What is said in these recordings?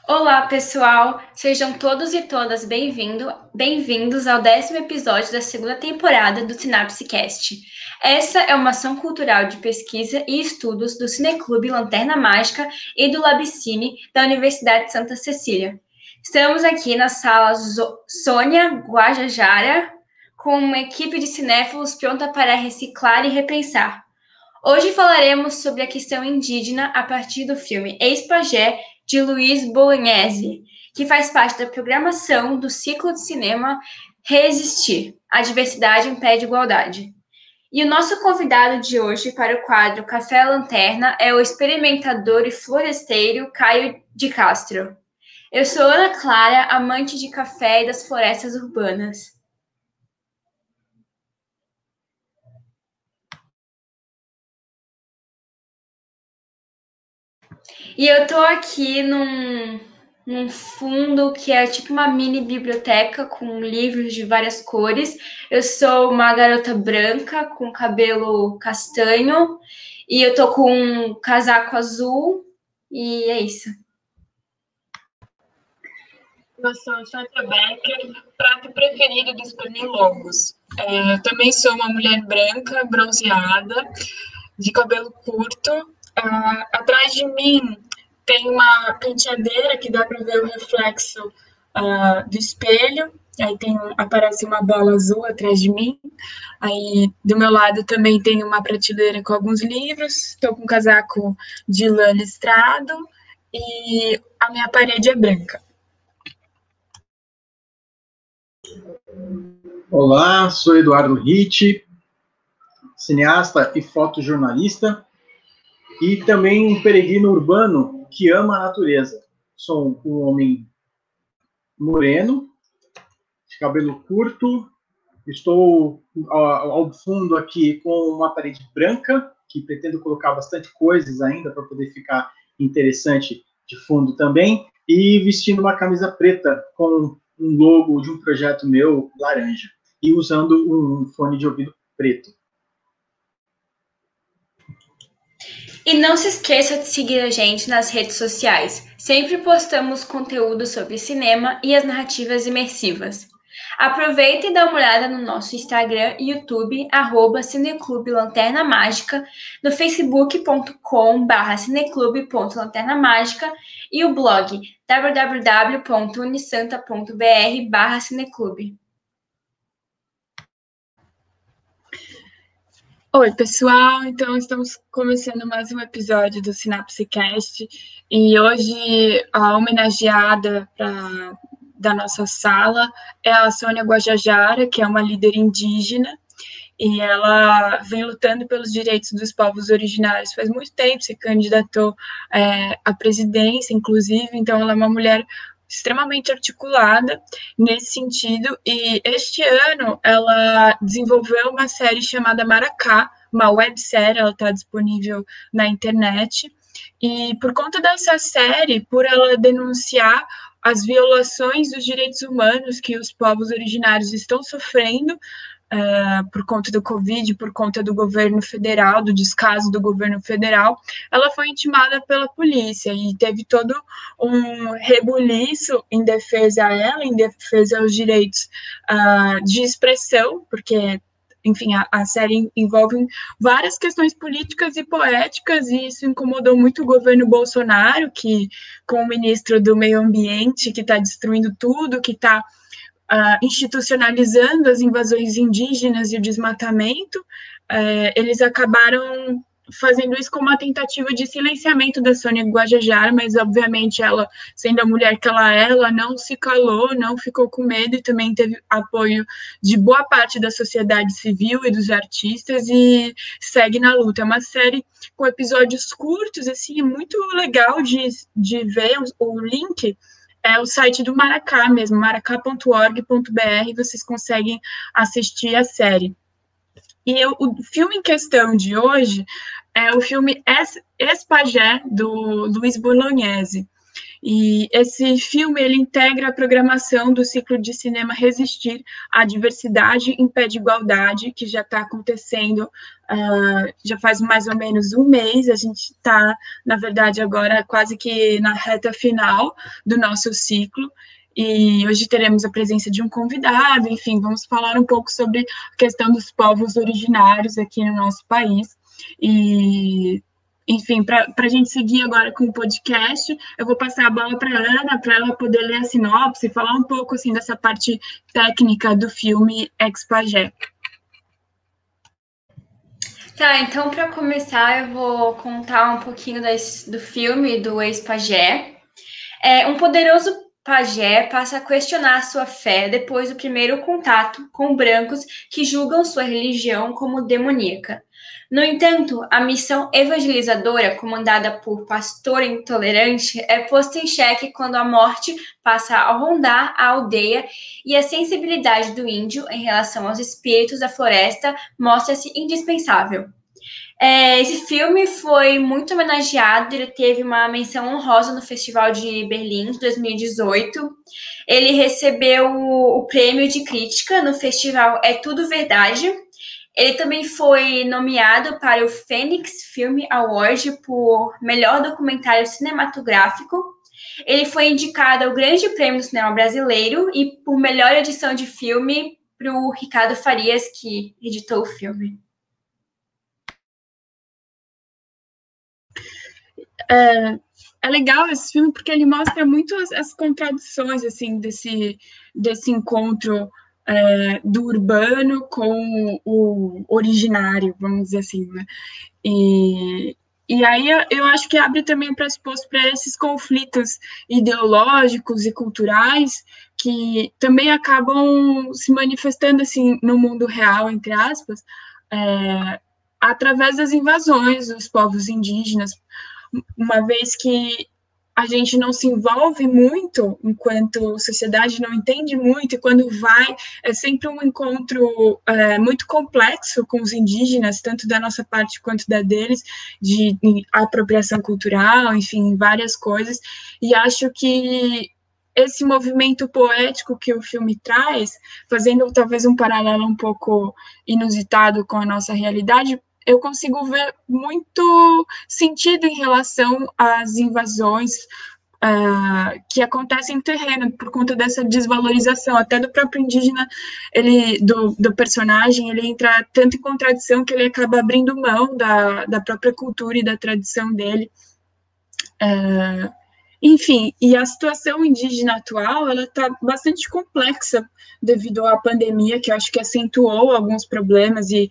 Olá, pessoal! Sejam todos e todas bem-vindos ao 10º episódio da segunda temporada do Sinapsecast. Essa é uma ação cultural de pesquisa e estudos do Cineclube Lanterna Mágica e do Labicine da Universidade de Santa Cecília. Estamos aqui na sala Sônia Guajajara, com uma equipe de cinéfilos pronta para reciclar e repensar. Hoje falaremos sobre a questão indígena a partir do filme Ex-Pajé, de Luiz Bolognese, que faz parte da programação do ciclo de cinema Resistir, a diversidade impede igualdade. E o nosso convidado de hoje para o quadro Café Lanterna é o experimentador e floresteiro Caio de Castro. Eu sou Ana Clara, amante de café e das florestas urbanas. E eu tô aqui num fundo que é tipo uma mini biblioteca com livros de várias cores. Eu sou uma garota branca com cabelo castanho e eu tô com um casaco azul e é isso. Eu sou Sasha Becker, prato preferido dos pernilongos. Também sou uma mulher branca, bronzeada, de cabelo curto. Atrás de mim tem uma penteadeira que dá para ver o reflexo do espelho. Aí aparece uma bola azul atrás de mim. Aí do meu lado também tem uma prateleira com alguns livros. Estou com um casaco de lã listrado e a minha parede é branca. Olá, sou Eduardo Ritt, cineasta e fotojornalista e também um peregrino urbano que ama a natureza. Sou um homem moreno, de cabelo curto, estou ao fundo aqui com uma parede branca, que pretendo colocar bastante coisas ainda para poder ficar interessante de fundo também, e vestindo uma camisa preta com um logo de um projeto meu, laranja, e usando um fone de ouvido preto. E não se esqueça de seguir a gente nas redes sociais. Sempre postamos conteúdo sobre cinema e as narrativas imersivas. Aproveita e dá uma olhada no nosso Instagram e YouTube, @Cineclube Lanterna Mágica, no facebook.com/cineclube.lanternamágica e o blog www.unisanta.br/cineclube. Oi, pessoal! Então, estamos começando mais um episódio do Sinapsecast e hoje a homenageada da nossa sala é a Sônia Guajajara, que é uma líder indígena e ela vem lutando pelos direitos dos povos originários faz muito tempo, se candidatou à presidência, inclusive, então ela é uma mulher extremamente articulada nesse sentido, e este ano ela desenvolveu uma série chamada Maracá, uma websérie, ela está disponível na internet, e por conta dessa série, por ela denunciar as violações dos direitos humanos que os povos originários estão sofrendo, por conta do Covid, por conta do governo federal, do descaso do governo federal, ela foi intimada pela polícia e teve todo um rebuliço em defesa a ela, em defesa aos direitos de expressão, porque, enfim, a série envolve várias questões políticas e poéticas, e isso incomodou muito o governo Bolsonaro, que, com o ministro do Meio Ambiente, que está destruindo tudo, que está institucionalizando as invasões indígenas e o desmatamento, eles acabaram fazendo isso como uma tentativa de silenciamento da Sônia Guajajara, mas obviamente ela, sendo a mulher que ela não se calou, não ficou com medo e também teve apoio de boa parte da sociedade civil e dos artistas e segue na luta. É uma série com episódios curtos, assim, é muito legal de ver o link. É o site do Maracá mesmo, maracá.org.br, vocês conseguem assistir a série. E o filme em questão de hoje é o filme Ex-Pajé, do Luiz Bolognese. E esse filme, ele integra a programação do ciclo de cinema Resistir à Diversidade em Pé de Igualdade, que já está acontecendo já faz mais ou menos um mês. A gente está, na verdade, agora quase que na reta final do nosso ciclo, e hoje teremos a presença de um convidado. Enfim, vamos falar um pouco sobre a questão dos povos originários aqui no nosso país. E, enfim, para a gente seguir agora com o podcast, eu vou passar a bola para a Ana, para ela poder ler a sinopse e falar um pouco assim, dessa parte técnica do filme Ex-Pajé. Tá, então para começar eu vou contar um pouquinho do filme do ex-pajé. Um poderoso pajé passa a questionar sua fé depois do primeiro contato com brancos que julgam sua religião como demoníaca. No entanto, a missão evangelizadora, comandada por pastor intolerante, é posta em xeque quando a morte passa a rondar a aldeia e a sensibilidade do índio em relação aos espíritos da floresta mostra-se indispensável. Esse filme foi muito homenageado, ele teve uma menção honrosa no Festival de Berlim de 2018. Ele recebeu o prêmio de crítica no festival É Tudo Verdade. Ele também foi nomeado para o Phoenix Film Award por melhor documentário cinematográfico. Ele foi indicado ao Grande Prêmio do Cinema Brasileiro e por melhor edição de filme para o Ricardo Farias, que editou o filme. É legal esse filme porque ele mostra muito as contradições assim desse encontro do urbano com o originário, vamos dizer assim, né? E aí eu acho que abre também o pressuposto para esses conflitos ideológicos e culturais que também acabam se manifestando assim no mundo real, entre aspas, através das invasões dos povos indígenas, uma vez que a gente não se envolve muito enquanto sociedade, não entende muito, e quando vai, é sempre um encontro muito complexo com os indígenas, tanto da nossa parte quanto da deles, de apropriação cultural, enfim, várias coisas, e acho que esse movimento poético que o filme traz, fazendo talvez um paralelo um pouco inusitado com a nossa realidade, eu consigo ver muito sentido em relação às invasões que acontecem no terreno, por conta dessa desvalorização, até do próprio indígena, do personagem, ele entra tanto em contradição que ele acaba abrindo mão da própria cultura e da tradição dele. Enfim, e a situação indígena atual, ela está bastante complexa devido à pandemia, que eu acho que acentuou alguns problemas, e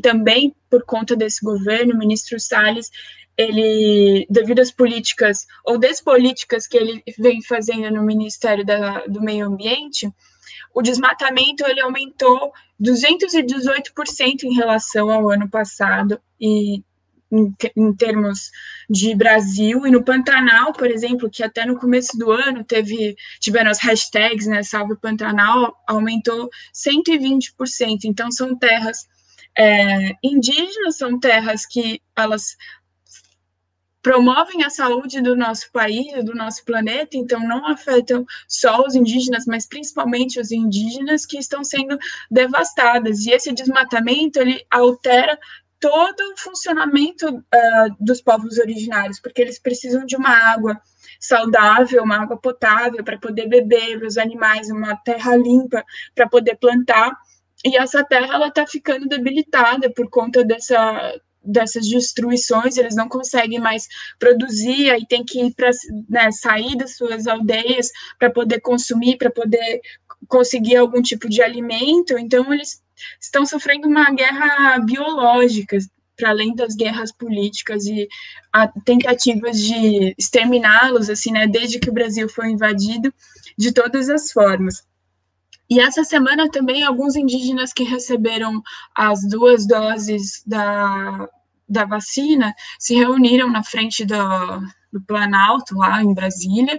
também por conta desse governo, o ministro Salles, ele, devido às políticas, ou despolíticas que ele vem fazendo no Ministério do Meio Ambiente, o desmatamento ele aumentou 218% em relação ao ano passado, e em termos de Brasil, e no Pantanal, por exemplo, que até no começo do ano tiveram as hashtags, né, Salve o Pantanal, aumentou 120%, então são terras indígenas, são terras que elas promovem a saúde do nosso país, do nosso planeta, então não afetam só os indígenas, mas principalmente os indígenas que estão sendo devastadas, e esse desmatamento, ele altera todo o funcionamento dos povos originários, porque eles precisam de uma água saudável, uma água potável para poder beber, os animais, uma terra limpa para poder plantar, e essa terra ela está ficando debilitada por conta dessas destruições, eles não conseguem mais produzir, aí tem que ir para sair das suas aldeias para poder consumir, para poder conseguir algum tipo de alimento, então eles estão sofrendo uma guerra biológica, para além das guerras políticas e tentativas de exterminá-los, assim, né, desde que o Brasil foi invadido, de todas as formas. E essa semana também alguns indígenas que receberam as 2 doses da vacina se reuniram na frente do Planalto, lá em Brasília,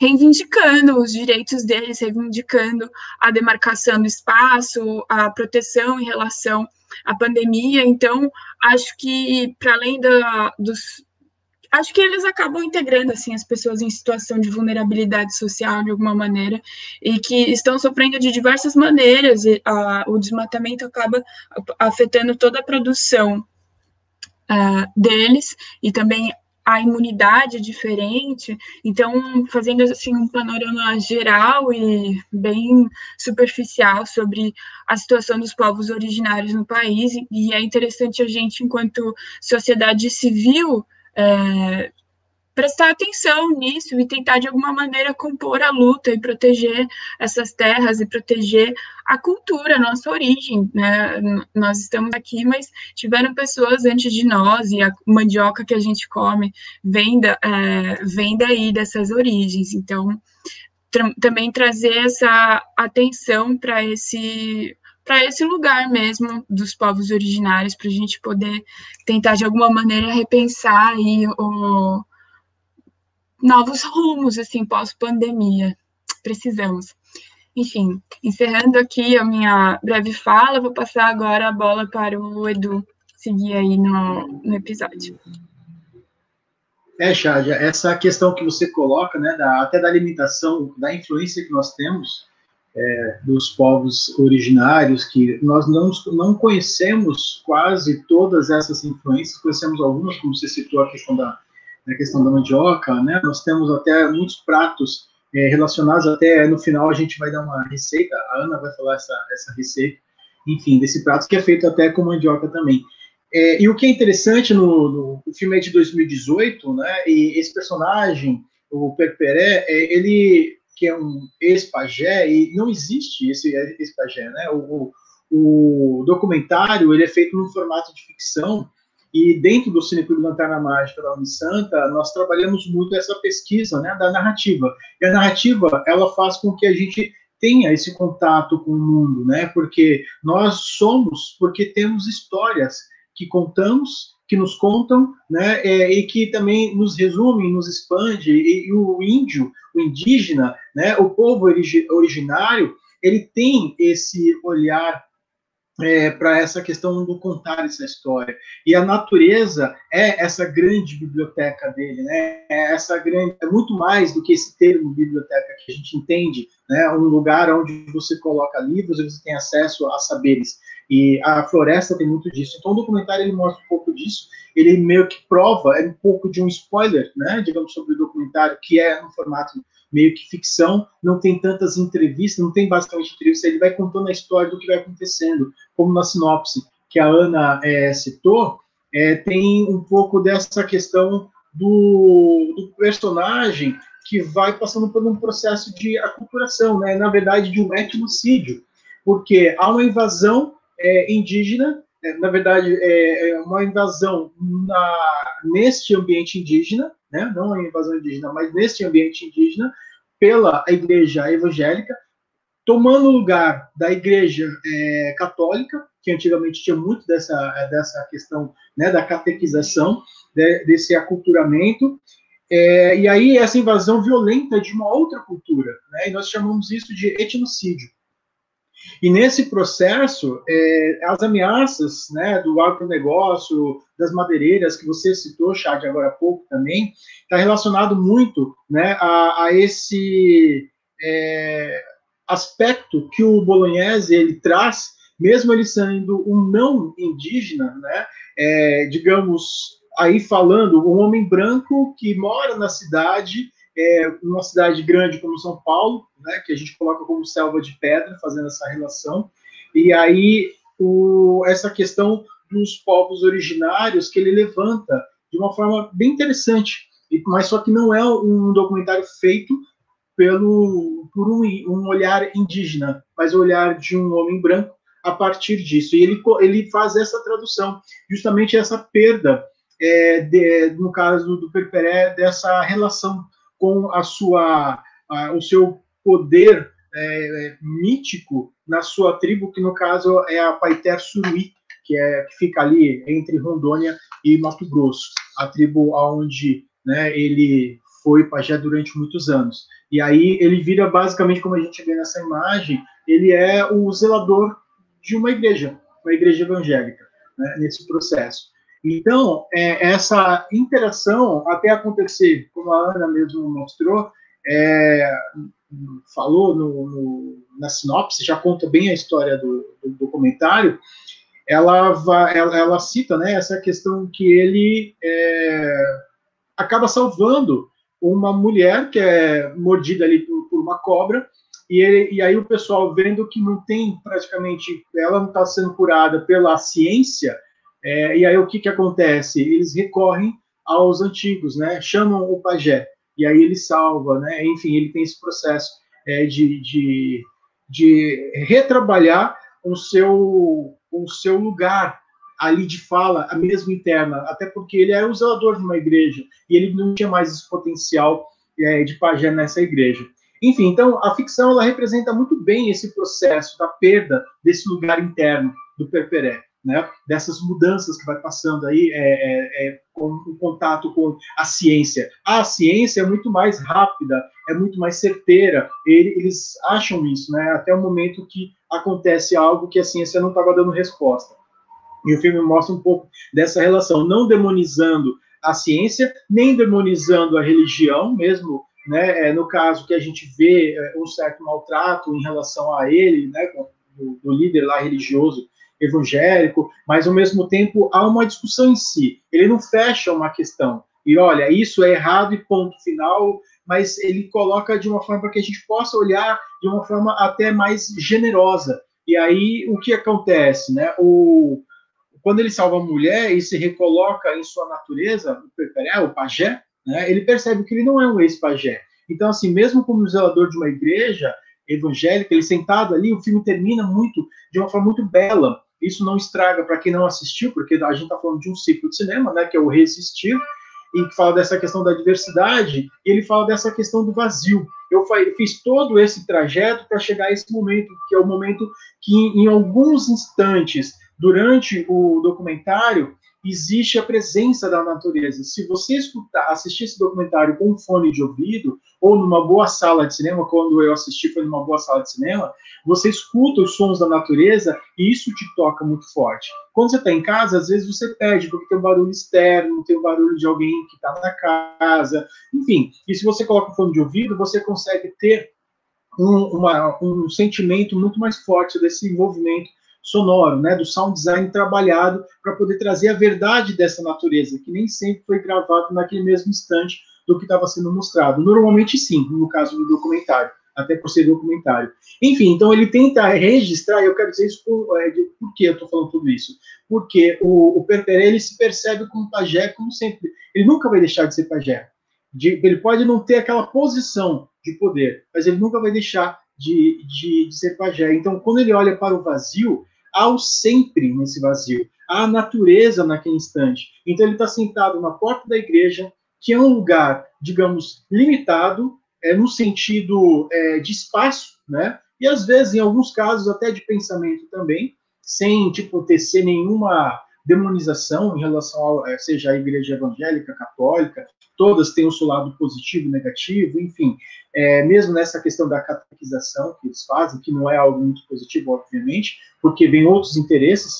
reivindicando os direitos deles, reivindicando a demarcação do espaço, a proteção em relação à pandemia. Então, acho que, para além acho que eles acabam integrando assim as pessoas em situação de vulnerabilidade social de alguma maneira e que estão sofrendo de diversas maneiras. E o desmatamento acaba afetando toda a produção deles e também a imunidade é diferente. Então, fazendo assim um panorama geral e bem superficial sobre a situação dos povos originários no país, e é interessante a gente, enquanto sociedade civil, prestar atenção nisso e tentar, de alguma maneira, compor a luta e proteger essas terras e proteger a cultura, a nossa origem, né? Nós estamos aqui, mas tiveram pessoas antes de nós, e a mandioca que a gente come vem daí, dessas origens. Então, também trazer essa atenção para esse lugar mesmo dos povos originários, para a gente poder tentar, de alguma maneira, repensar aí novos rumos, assim, pós-pandemia. Precisamos. Enfim, encerrando aqui a minha breve fala, vou passar agora a bola para o Edu seguir aí no episódio. Shadia, essa questão que você coloca, né, até da limitação, da influência que nós temos dos povos originários, que nós não conhecemos quase todas essas influências, conhecemos algumas, como você citou a questão da mandioca, né? Nós temos até muitos pratos relacionados, até no final a gente vai dar uma receita, a Ana vai falar essa receita, enfim, desse prato que é feito até com mandioca também. E o que é interessante o filme é de 2018, né? E esse personagem, o Perperé, ele que é um ex-pajé, e não existe esse ex-pajé, né? O documentário ele é feito num formato de ficção. E dentro do Cineclube Lanterna Mágica da Unisanta, nós trabalhamos muito essa pesquisa, né, da narrativa. E a narrativa, ela faz com que a gente tenha esse contato com o mundo, né, porque nós somos, porque temos histórias que contamos, que nos contam, né, e que também nos resumem, nos expande. E o índio, o indígena, né, o povo originário, ele tem esse olhar para essa questão do contar essa história. E a natureza é essa grande biblioteca dele, né? É muito mais do que esse termo biblioteca que a gente entende, né? Um lugar onde você coloca livros e você tem acesso a saberes. E a floresta tem muito disso. Então o documentário ele mostra um pouco disso. Ele meio que prova, um pouco de um spoiler, né? Digamos, sobre o documentário, que é no formato meio que ficção, não tem tantas entrevistas, não tem basicamente entrevistas, ele vai contando a história do que vai acontecendo, como na sinopse que a Ana citou, tem um pouco dessa questão do personagem que vai passando por um processo de aculturação, né? Na verdade, de um etnocídio, porque há uma invasão indígena, na verdade, uma invasão neste ambiente indígena, né? Não a invasão indígena, mas neste ambiente indígena, pela igreja evangélica, tomando o lugar da igreja católica, que antigamente tinha muito dessa questão, né, da catequização, desse aculturamento, e aí essa invasão violenta de uma outra cultura, né? E nós chamamos isso de etnocídio. E nesse processo, as ameaças, né, do agronegócio, das madeireiras, que você citou, Chad, agora há pouco também, está relacionado muito, né, a esse aspecto que o Bolognese ele traz, mesmo ele sendo um não indígena, né, digamos, aí falando, um homem branco que mora na cidade, numa cidade grande como São Paulo, né, que a gente coloca como selva de pedra, fazendo essa relação, e aí essa questão dos povos originários que ele levanta de uma forma bem interessante, mas só que não é um documentário feito por um olhar indígena, mas o olhar de um homem branco a partir disso. E ele faz essa tradução, justamente essa perda, no caso do Perperé, dessa relação com o seu poder mítico na sua tribo, que no caso é a Paiter Suruí, que fica ali entre Rondônia e Mato Grosso, a tribo onde, né, ele foi pajé durante muitos anos. E aí ele vira basicamente, como a gente vê nessa imagem, ele é o zelador de uma igreja evangélica, né, nesse processo. Então, essa interação até acontecer, como a Ana mesmo mostrou, falou na sinopse, já conta bem a história do documentário. Ela cita, né, essa questão que ele acaba salvando uma mulher que é mordida ali por uma cobra, e aí o pessoal vendo que não tem praticamente, ela não está sendo curada pela ciência, e aí o que acontece? Eles recorrem aos antigos, né? Chamam o pajé, e aí ele salva, né? Enfim, ele tem esse processo de retrabalhar o seu lugar ali de fala, a mesma interna, até porque ele era o zelador de uma igreja, e ele não tinha mais esse potencial de pajé nessa igreja. Enfim, então a ficção ela representa muito bem esse processo da perda desse lugar interno do Perperé, né? Dessas mudanças que vai passando aí com o contato com a ciência. A ciência é muito mais rápida, é muito mais certeira. Eles acham isso, né? Até o momento que acontece algo que a ciência não estava dando resposta. E o filme mostra um pouco dessa relação, não demonizando a ciência, nem demonizando a religião, mesmo, né, no caso que a gente vê um certo maltrato em relação a ele, né, do líder lá religioso evangélico, mas ao mesmo tempo há uma discussão em si. Ele não fecha uma questão e olha, isso é errado e ponto final, mas ele coloca de uma forma para que a gente possa olhar de uma forma até mais generosa. E aí o que acontece, né? Quando ele salva a mulher e se recoloca em sua natureza, o Perperé, o pajé, né, ele percebe que ele não é um ex-pajé. Então, assim, mesmo como zelador de uma igreja evangélica, ele sentado ali, o filme termina de uma forma muito bela. Isso não estraga para quem não assistiu, porque a gente está falando de um ciclo de cinema, né, que é o Resistir, e que fala dessa questão da diversidade, e ele fala dessa questão do vazio. Eu fiz todo esse trajeto para chegar a esse momento, que é o momento que, em alguns instantes, durante o documentário, existe a presença da natureza. Se você assistir esse documentário com um fone de ouvido, ou numa boa sala de cinema, quando eu assisti foi numa boa sala de cinema, você escuta os sons da natureza e isso te toca muito forte. Quando você está em casa, às vezes você perde, porque tem um barulho externo, tem um barulho de alguém que está na casa, enfim. E se você coloca o fone de ouvido, você consegue ter um sentimento muito mais forte desse envolvimento sonoro, né, do sound design trabalhado para poder trazer a verdade dessa natureza, que nem sempre foi gravado naquele mesmo instante do que estava sendo mostrado. Normalmente sim, no caso do documentário, até por ser documentário. Enfim, então ele tenta registrar, eu quero dizer isso por que eu estou falando tudo isso? Porque o Perperé, ele se percebe como pajé, como sempre. Ele nunca vai deixar de ser pajé. Ele pode não ter aquela posição de poder, mas ele nunca vai deixar de ser pajé. Então, quando ele olha para o vazio, há o sempre nesse vazio, há a natureza naquele instante. Então, ele está sentado na porta da igreja, que é um lugar, digamos, limitado, no sentido de espaço, né? E às vezes, em alguns casos, até de pensamento também, sem tecer nenhuma demonização em relação seja a igreja evangélica, católica, todas têm o seu lado positivo, negativo, enfim, mesmo nessa questão da catequização que eles fazem, que não é algo muito positivo, obviamente, porque vem outros interesses,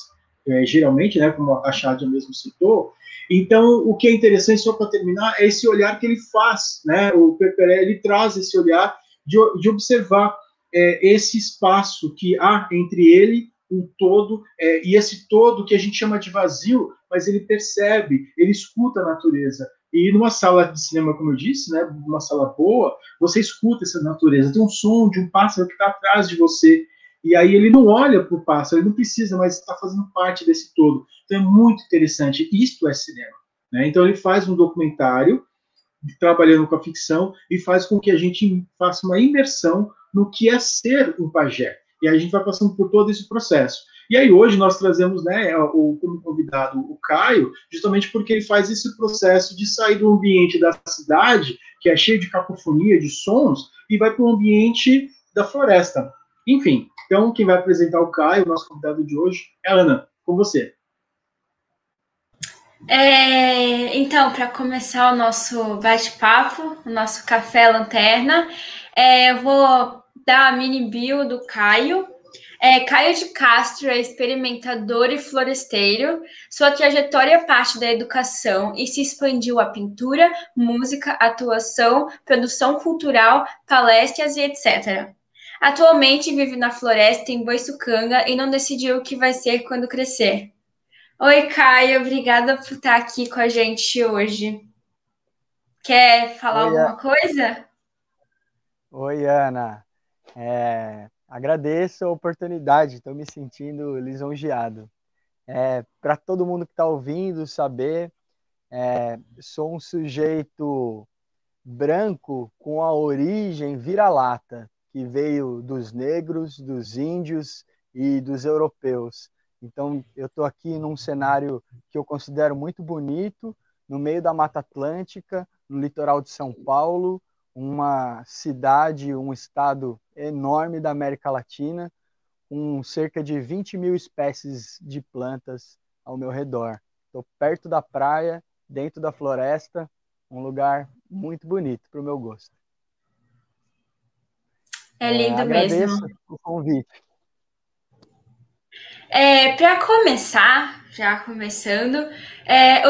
geralmente, né, como a Chádia mesmo citou. Então, o que é interessante, só para terminar, é esse olhar que ele faz, né? O Perperé, ele traz esse olhar de observar esse espaço que há entre ele, um todo, e esse todo que a gente chama de vazio, mas ele percebe, ele escuta a natureza. E numa sala de cinema, como eu disse, né, numa sala boa, você escuta essa natureza, tem um som de um pássaro que está atrás de você, e aí ele não olha para o pássaro, ele não precisa, mas está fazendo parte desse todo. Então é muito interessante, isto é cinema, né? Então ele faz um documentário, trabalhando com a ficção, e faz com que a gente faça uma imersão no que é ser um pajé. E aí a gente vai passando por todo esse processo. E aí hoje nós trazemos, né, como convidado o Caio, justamente porque ele faz esse processo de sair do ambiente da cidade, que é cheio de cacofonia, de sons, e vai para o ambiente da floresta. Enfim, então quem vai apresentar o Caio, o nosso convidado de hoje, é a Ana, com você. Então, para começar o nosso bate-papo, o nosso Café Lanterna, eu vou dar a mini bio do Caio. Caio de Castro é experimentador e floresteiro. Sua trajetória parte da educação e se expandiu à pintura, música, atuação, produção cultural, palestras e etc. Atualmente vive na floresta em Boiçucanga e não decidiu o que vai ser quando crescer. Oi, Caio, obrigada por estar aqui com a gente hoje. Quer falar Oi, alguma coisa? Oi, Ana. Agradeço a oportunidade, estou me sentindo lisonjeado. Para todo mundo que está ouvindo saber, sou um sujeito branco com a origem vira-lata, que veio dos negros, dos índios e dos europeus. Então, eu estou aqui num cenário que eu considero muito bonito, no meio da Mata Atlântica, no litoral de São Paulo, uma cidade, um estado enorme da América Latina, com cerca de 20 mil espécies de plantas ao meu redor. Estou perto da praia, dentro da floresta, um lugar muito bonito para o meu gosto. É lindo mesmo. Agradeço o convite. Para começar, já começando,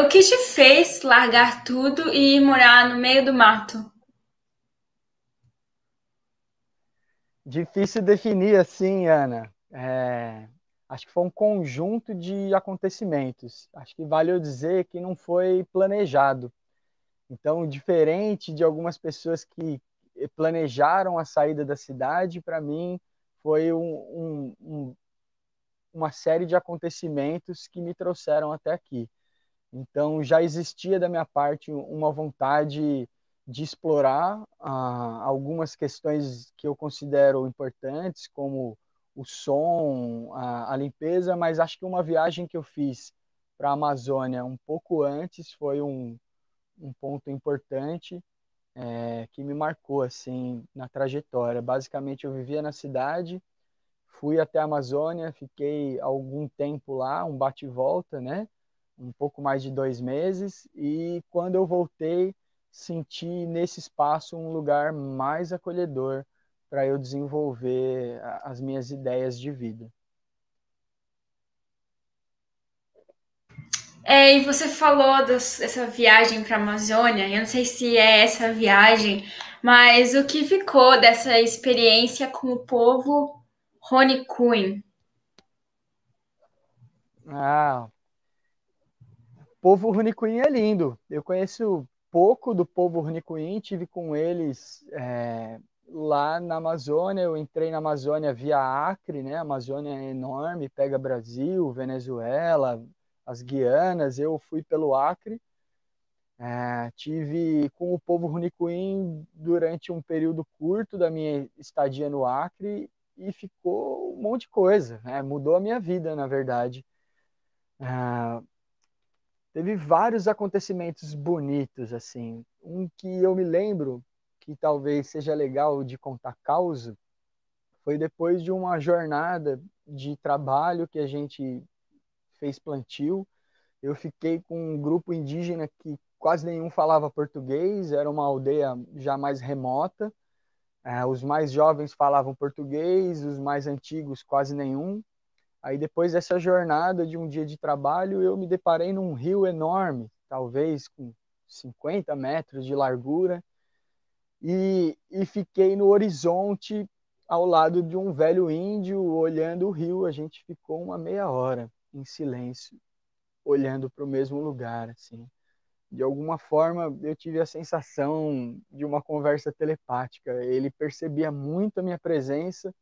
o que te fez largar tudo e ir morar no meio do mato? Difícil definir assim, Ana. Acho que foi um conjunto de acontecimentos. Acho que vale eu dizer que não foi planejado. Então, diferente de algumas pessoas que planejaram a saída da cidade, para mim foi uma série de acontecimentos que me trouxeram até aqui. Então, já existia da minha parte uma vontade de explorar algumas questões que eu considero importantes, como o som, a limpeza, mas acho que uma viagem que eu fiz para a Amazônia um pouco antes foi um ponto importante que me marcou assim na trajetória. Basicamente, eu vivia na cidade, fui até a Amazônia, fiquei algum tempo lá, um bate-volta, né? Um pouco mais de 2 meses, e quando eu voltei, senti nesse espaço um lugar mais acolhedor para eu desenvolver as minhas ideias de vida. E você falou dessa viagem para a Amazônia, eu não sei se é essa viagem, mas o que ficou dessa experiência com o povo Rony Queen? O povo Runicuim é lindo. Eu conheço pouco do povo Runicuim, tive com eles lá na Amazônia. Eu entrei na Amazônia via Acre, né? A Amazônia é enorme, pega Brasil, Venezuela, as Guianas. Eu fui pelo Acre. Tive com o povo Runicuim durante um período curto da minha estadia no Acre e ficou um monte de coisa, né? Mudou a minha vida, na verdade. Teve vários acontecimentos bonitos, assim. Um que eu me lembro, que talvez seja legal de contar causa, foi depois de uma jornada de trabalho que a gente fez plantio. Eu fiquei com um grupo indígena que quase nenhum falava português, era uma aldeia já mais remota. Os mais jovens falavam português, os mais antigos quase nenhum. Aí depois dessa jornada de um dia de trabalho, eu me deparei num rio enorme, talvez com 50 metros de largura, e fiquei no horizonte ao lado de um velho índio olhando o rio. A gente ficou uma meia hora em silêncio, olhando para o mesmo lugar, assim. De alguma forma, eu tive a sensação de uma conversa telepática. Ele percebia muito a minha presença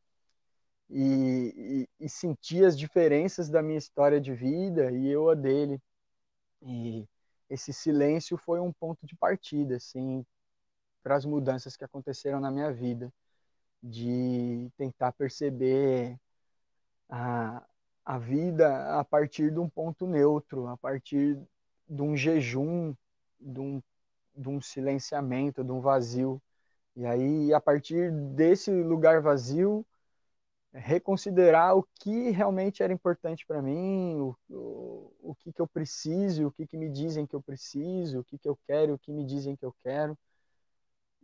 e sentir as diferenças da minha história de vida e eu a dele. E esse silêncio foi um ponto de partida, assim, para as mudanças que aconteceram na minha vida, de tentar perceber a, a vida a partir de um ponto neutro, a partir de um jejum, de um silenciamento, de um vazio. E aí, a partir desse lugar vazio, reconsiderar o que realmente era importante para mim, o que eu preciso, o que me dizem que eu preciso, o que eu quero, o que me dizem que eu quero.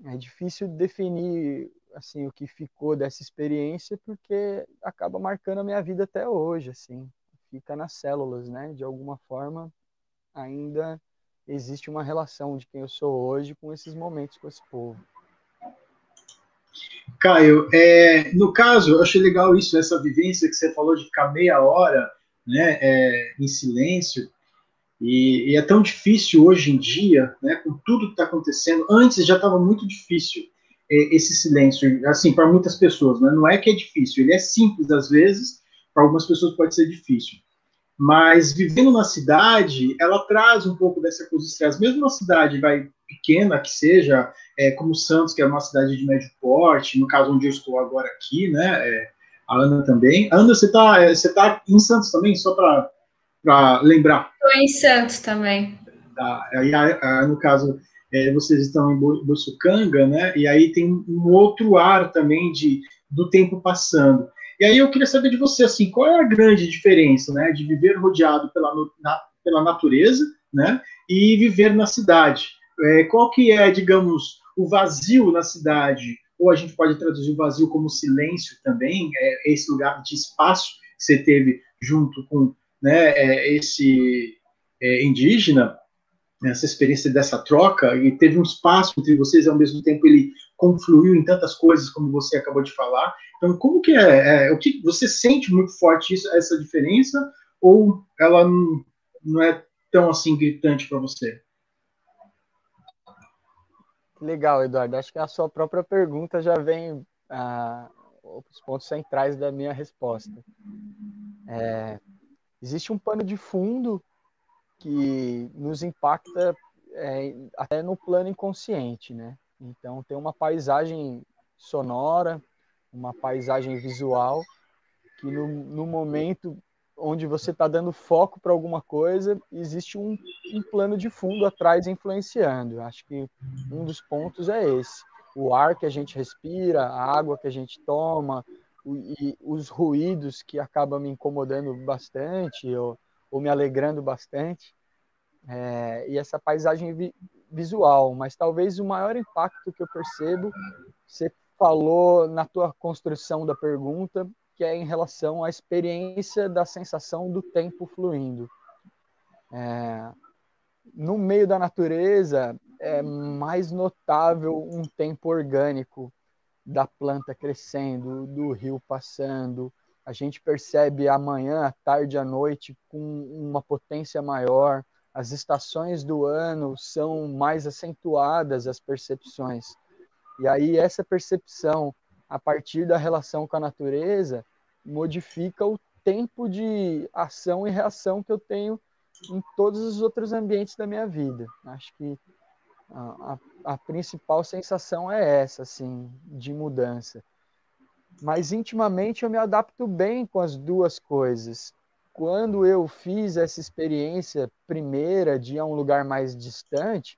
É difícil definir assim, o que ficou dessa experiência, porque acaba marcando a minha vida até hoje, assim, fica nas células, né? De alguma forma, ainda existe uma relação de quem eu sou hoje com esses momentos com esse povo. Caio, no caso, eu achei legal isso, essa vivência que você falou de ficar meia hora, né, em silêncio, e é tão difícil hoje em dia, né, com tudo que está acontecendo. Antes já estava muito difícil esse silêncio, assim, para muitas pessoas, né? Não é que é difícil, ele é simples às vezes, para algumas pessoas pode ser difícil. Mas vivendo na cidade, ela traz um pouco dessa coisa de estresse. Mesmo uma cidade pequena que seja, como Santos, que é uma cidade de médio porte, no caso onde eu estou agora aqui, né? A Ana também. Ana, você tá em Santos também, só para lembrar? Estou em Santos também. Tá. Aí, no caso, vocês estão em Boiçucanga, né? E aí tem um outro ar também do tempo passando. E aí eu queria saber de você, assim, qual é a grande diferença, né, de viver rodeado pela natureza, né, e viver na cidade? Qual que é, digamos, o vazio na cidade? Ou a gente pode traduzir o vazio como silêncio também, esse lugar de espaço que você teve junto com, né, esse indígena, essa experiência dessa troca, e teve um espaço entre vocês, ao mesmo tempo ele confluiu em tantas coisas, como você acabou de falar. Então, como que o que você sente muito forte essa diferença, ou ela não é tão assim gritante para você? Legal, Eduardo. Acho que a sua própria pergunta já vem os pontos centrais da minha resposta. Existe um pano de fundo que nos impacta até no plano inconsciente, né? Então, tem uma paisagem sonora, uma paisagem visual, que no momento onde você está dando foco para alguma coisa, existe um plano de fundo atrás influenciando. Acho que um dos pontos é esse. O ar que a gente respira, a água que a gente toma, e os ruídos que acabam me incomodando bastante, ou me alegrando bastante, e essa paisagem visual. Mas talvez o maior impacto que eu percebo, você falou na tua construção da pergunta, que é em relação à experiência da sensação do tempo fluindo. No meio da natureza, é mais notável um tempo orgânico da planta crescendo, do rio passando. A gente percebe a manhã, a tarde, a noite com uma potência maior. As estações do ano são mais acentuadas, as percepções. E aí essa percepção, a partir da relação com a natureza, modifica o tempo de ação e reação que eu tenho em todos os outros ambientes da minha vida. Acho que a principal sensação é essa, assim, de mudança. Mas intimamente eu me adapto bem com as duas coisas. Quando eu fiz essa experiência primeira de ir a um lugar mais distante,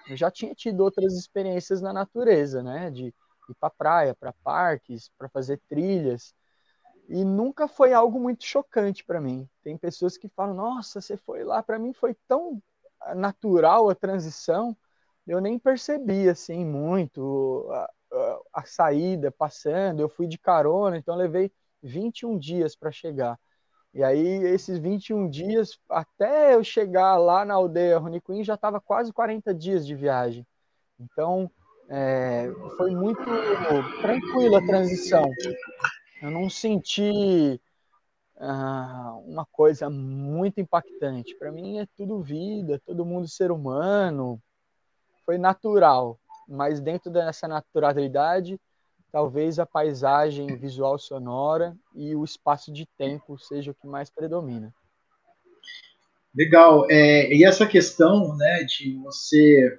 eu já tinha tido outras experiências na natureza, né? De ir para praia, para parques, para fazer trilhas. E nunca foi algo muito chocante para mim. Tem pessoas que falam, nossa, você foi lá. Para mim foi tão natural a transição, eu nem percebi assim muito a saída passando. Eu fui de carona, então levei 21 dias para chegar. E aí, esses 21 dias, até eu chegar lá na aldeia Runicuim, já estava quase 40 dias de viagem. Então, foi muito tranquila a transição. Eu não senti uma coisa muito impactante. Para mim é tudo vida, todo mundo ser humano. Foi natural, mas dentro dessa naturalidade, talvez a paisagem visual sonora e o espaço de tempo seja o que mais predomina. Legal. E essa questão, né, de você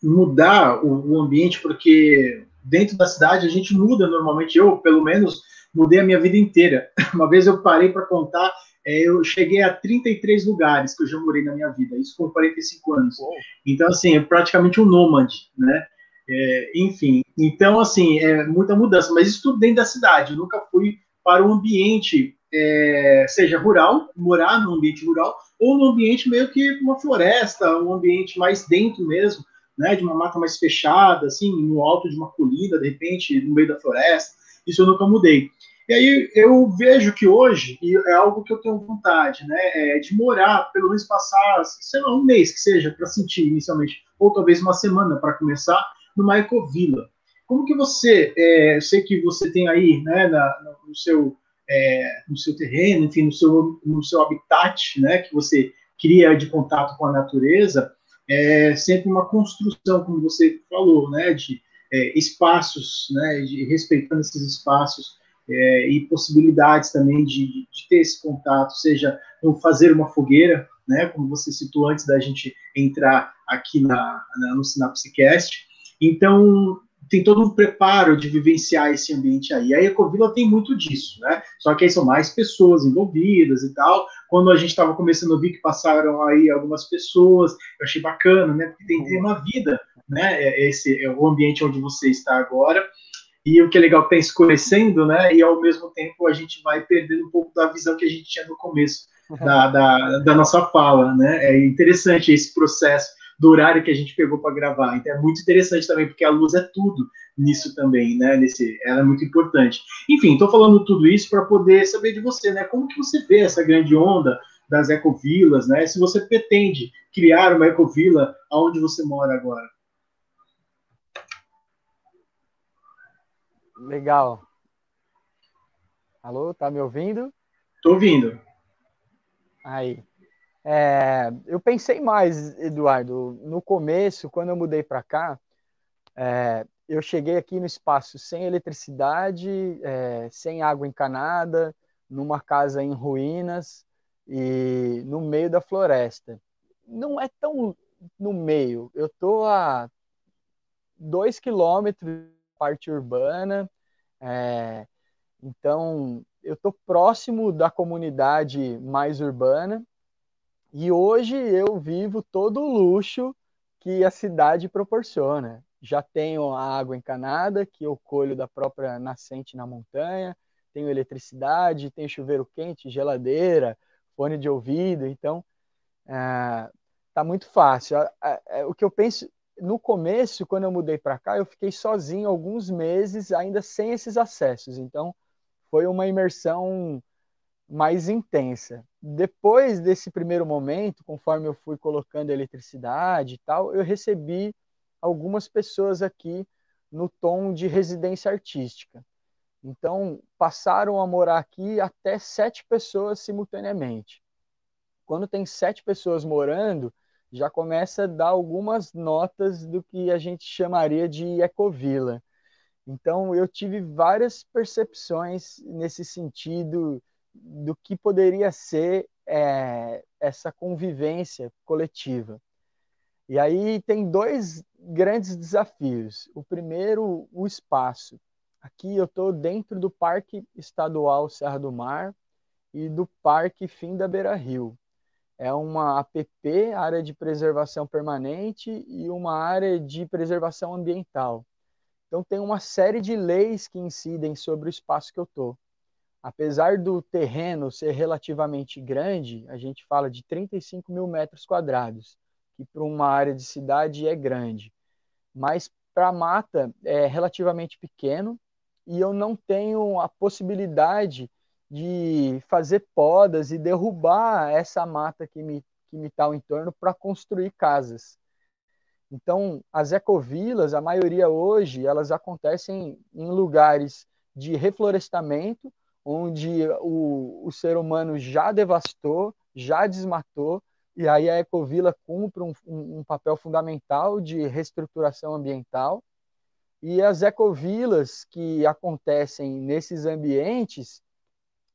mudar o ambiente, porque dentro da cidade a gente muda normalmente. Eu, pelo menos, mudei a minha vida inteira. Uma vez eu parei para contar, eu cheguei a 33 lugares que eu já morei na minha vida, isso com 45 anos. Então, assim, é praticamente um nômade, né? Enfim, então, assim, é muita mudança, mas isso tudo dentro da cidade. Eu nunca fui para um ambiente, seja rural, morar num ambiente rural, ou num ambiente meio que uma floresta, um ambiente mais dentro mesmo, né, de uma mata mais fechada, assim, no alto de uma colina, de repente, no meio da floresta. Isso eu nunca mudei. E aí eu vejo que hoje, e é algo que eu tenho vontade, né, de morar, pelo menos passar, sei lá, um mês que seja, para sentir inicialmente, ou talvez uma semana para começar, numa ecovila. Como que você, eu sei que você tem aí, né, no seu terreno, enfim, no seu habitat, né, que você cria de contato com a natureza, sempre uma construção, como você falou, né, de espaços, né, de respeitando esses espaços e possibilidades também de ter esse contato, seja fazer uma fogueira, né, como você citou antes da gente entrar aqui no Sinapsecast. Então, tem todo um preparo de vivenciar esse ambiente aí. A Ecovila tem muito disso, né? Só que aí são mais pessoas envolvidas e tal. Quando a gente estava começando a ver que passaram aí algumas pessoas, eu achei bacana, né? Porque tem uma vida, né? Esse é o ambiente onde você está agora. E o que é legal está escurecendo, né? E ao mesmo tempo a gente vai perdendo um pouco da visão que a gente tinha no começo da nossa fala, né? É interessante esse processo do horário que a gente pegou para gravar. Então é muito interessante também, porque a luz é tudo nisso também, né? Ela é muito importante. Enfim, estou falando tudo isso para poder saber de você, né? Como que você vê essa grande onda das ecovilas, né? Se você pretende criar uma ecovila aonde você mora agora. Legal. Alô, tá me ouvindo? Estou ouvindo. Aí. Eu pensei mais, Eduardo, no começo, quando eu mudei para cá, eu cheguei aqui no espaço sem eletricidade, sem água encanada, numa casa em ruínas e no meio da floresta. Não é tão no meio, eu estou a 2 quilômetros da parte urbana, então eu estou próximo da comunidade mais urbana. E hoje eu vivo todo o luxo que a cidade proporciona. Já tenho a água encanada, que eu colho da própria nascente na montanha, tenho eletricidade, tenho chuveiro quente, geladeira, fone de ouvido, então tá muito fácil. O que eu penso, no começo, quando eu mudei para cá, eu fiquei sozinho alguns meses, ainda sem esses acessos, então foi uma imersão mais intensa. Depois desse primeiro momento, conforme eu fui colocando eletricidade e tal, eu recebi algumas pessoas aqui no tom de residência artística. Então, passaram a morar aqui até 7 pessoas simultaneamente. Quando tem 7 pessoas morando, já começa a dar algumas notas do que a gente chamaria de ecovila. Então, eu tive várias percepções nesse sentido do que poderia ser essa convivência coletiva. E aí tem 2 grandes desafios. O primeiro, o espaço. Aqui eu estou dentro do Parque Estadual Serra do Mar e do Parque Fim da Beira Rio. É uma APP, área de preservação permanente, e uma área de preservação ambiental. Então, tem uma série de leis que incidem sobre o espaço que eu estou. Apesar do terreno ser relativamente grande, a gente fala de 35 mil metros quadrados, que para uma área de cidade é grande. Mas para a mata é relativamente pequeno e eu não tenho a possibilidade de fazer podas e derrubar essa mata que me está ao entorno para construir casas. Então, as ecovilas, a maioria hoje, elas acontecem em lugares de reflorestamento, onde o ser humano já devastou, já desmatou, e aí a ecovila cumpre um papel fundamental de reestruturação ambiental. E as ecovilas que acontecem nesses ambientes,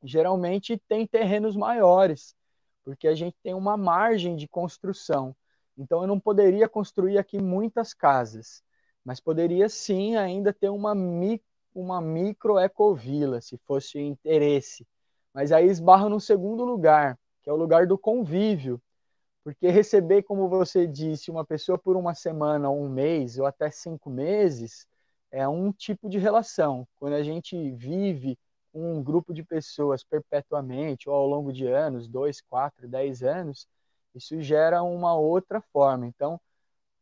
geralmente têm terrenos maiores, porque a gente tem uma margem de construção. Então, eu não poderia construir aqui muitas casas, mas poderia sim ainda ter uma micro ecovila, se fosse interesse. Mas aí esbarra no segundo lugar, que é o lugar do convívio, porque receber, como você disse, uma pessoa por uma semana, um mês ou até 5 meses, é um tipo de relação. Quando a gente vive um grupo de pessoas perpetuamente ou ao longo de anos, 2, 4, 10 anos, isso gera uma outra forma. Então,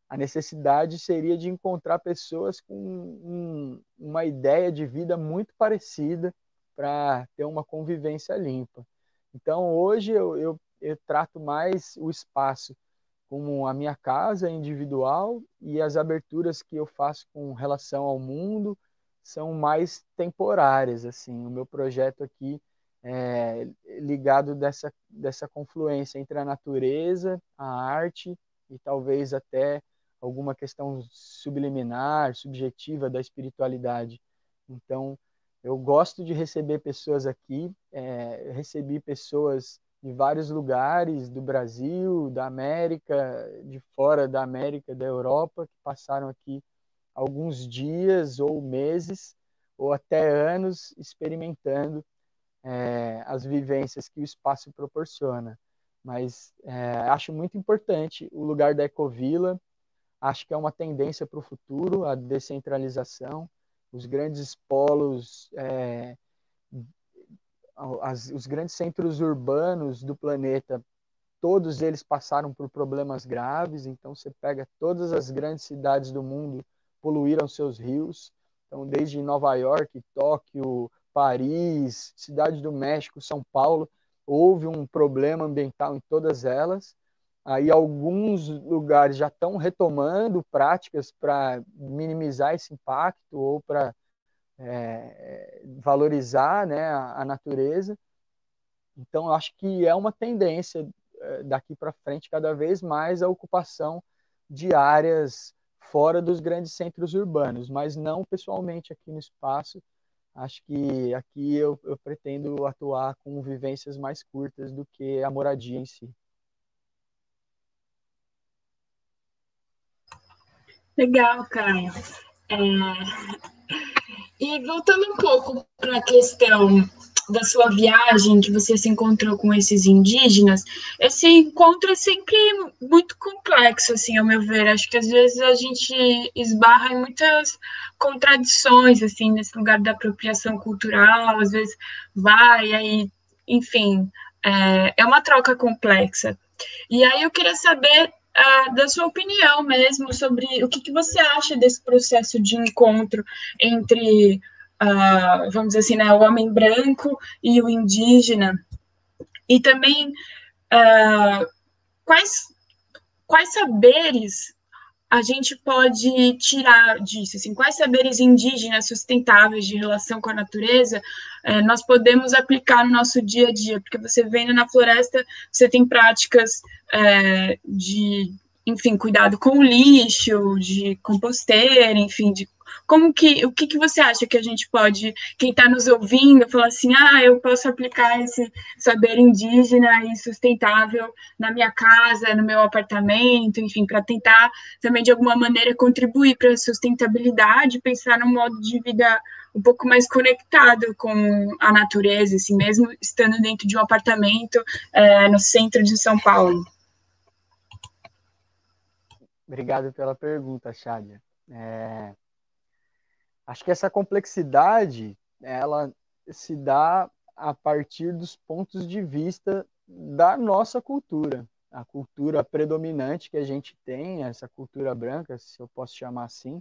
a necessidade seria de encontrar pessoas com uma ideia de vida muito parecida para ter uma convivência limpa. Então, hoje eu trato mais o espaço como a minha casa individual, e as aberturas que eu faço com relação ao mundo são mais temporárias. Assim, o meu projeto aqui é ligado dessa confluência entre a natureza, a arte e talvez até alguma questão subliminar, subjetiva da espiritualidade. Então, eu gosto de receber pessoas aqui, recebi pessoas de vários lugares do Brasil, da América, de fora da América, da Europa, que passaram aqui alguns dias ou meses ou até anos experimentando as vivências que o espaço proporciona. Mas acho muito importante o lugar da Ecovila, acho que é uma tendência para o futuro, a descentralização, os grandes polos, os grandes centros urbanos do planeta, todos eles passaram por problemas graves. Então você pega todas as grandes cidades do mundo, poluíram seus rios. Então, desde Nova York, Tóquio, Paris, Cidade do México, São Paulo, houve um problema ambiental em todas elas. Aí alguns lugares já estão retomando práticas para minimizar esse impacto ou para valorizar, né, a natureza. Então, eu acho que é uma tendência daqui para frente cada vez mais a ocupação de áreas fora dos grandes centros urbanos, mas não pessoalmente aqui no espaço. Acho que aqui eu pretendo atuar com vivências mais curtas do que a moradia em si. Legal, Caio. E voltando um pouco para a questão da sua viagem, que você se encontrou com esses indígenas, esse encontro é sempre muito complexo, assim, ao meu ver. Acho que às vezes a gente esbarra em muitas contradições, assim, nesse lugar da apropriação cultural, às vezes vai, aí, enfim, é uma troca complexa. E aí eu queria saber da sua opinião mesmo sobre o que você acha desse processo de encontro entre, vamos dizer assim, né, o homem branco e o indígena, e também quais saberes a gente pode tirar disso, assim, quais saberes indígenas sustentáveis de relação com a natureza nós podemos aplicar no nosso dia a dia, porque você vendo na floresta, você tem práticas de, enfim, cuidado com o lixo, de composteira, enfim, de o que você acha que a gente pode, quem está nos ouvindo, falar assim, eu posso aplicar esse saber indígena e sustentável na minha casa, no meu apartamento, enfim, para tentar também, de alguma maneira, contribuir para a sustentabilidade, pensar num modo de vida um pouco mais conectado com a natureza, assim, mesmo estando dentro de um apartamento no centro de São Paulo. Obrigado pela pergunta, Chádia. Acho que essa complexidade, ela se dá a partir dos pontos de vista da nossa cultura. A cultura predominante que a gente tem, essa cultura branca, se eu posso chamar assim,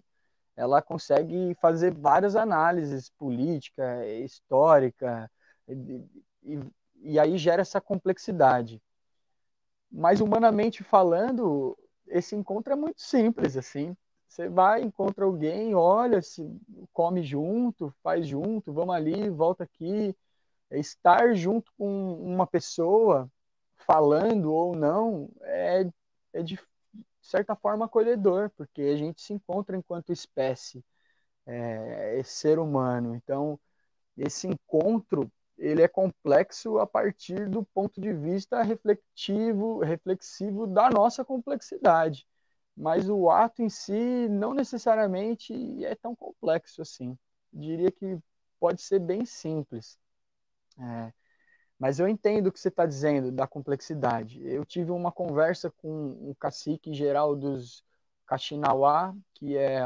ela consegue fazer várias análises política, histórica, e aí gera essa complexidade. Mas, humanamente falando, esse encontro é muito simples, assim. Você vai, encontra alguém, olha, se come junto, faz junto, vamos ali, volta aqui. Estar junto com uma pessoa, falando ou não, de certa forma acolhedor, porque a gente se encontra enquanto espécie, ser humano. Então, esse encontro ele é complexo a partir do ponto de vista reflexivo da nossa complexidade. Mas o ato em si não necessariamente é tão complexo assim. Eu diria que pode ser bem simples. Mas eu entendo o que você está dizendo da complexidade. Eu tive uma conversa com o cacique geral dos Kaxinawá, que é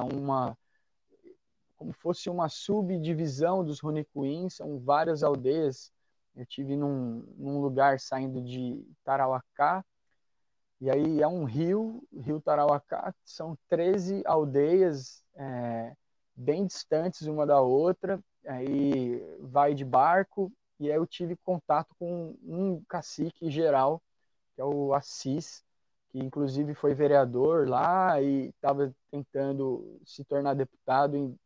como fosse uma subdivisão dos Runicuins, são várias aldeias. Eu tive num lugar saindo de Tarauacá, E aí é um rio, Rio Tarauacá, são 13 aldeias bem distantes uma da outra, aí vai de barco, e aí eu tive contato com um cacique geral, que é o Assis, que inclusive foi vereador lá e estava tentando se tornar deputado em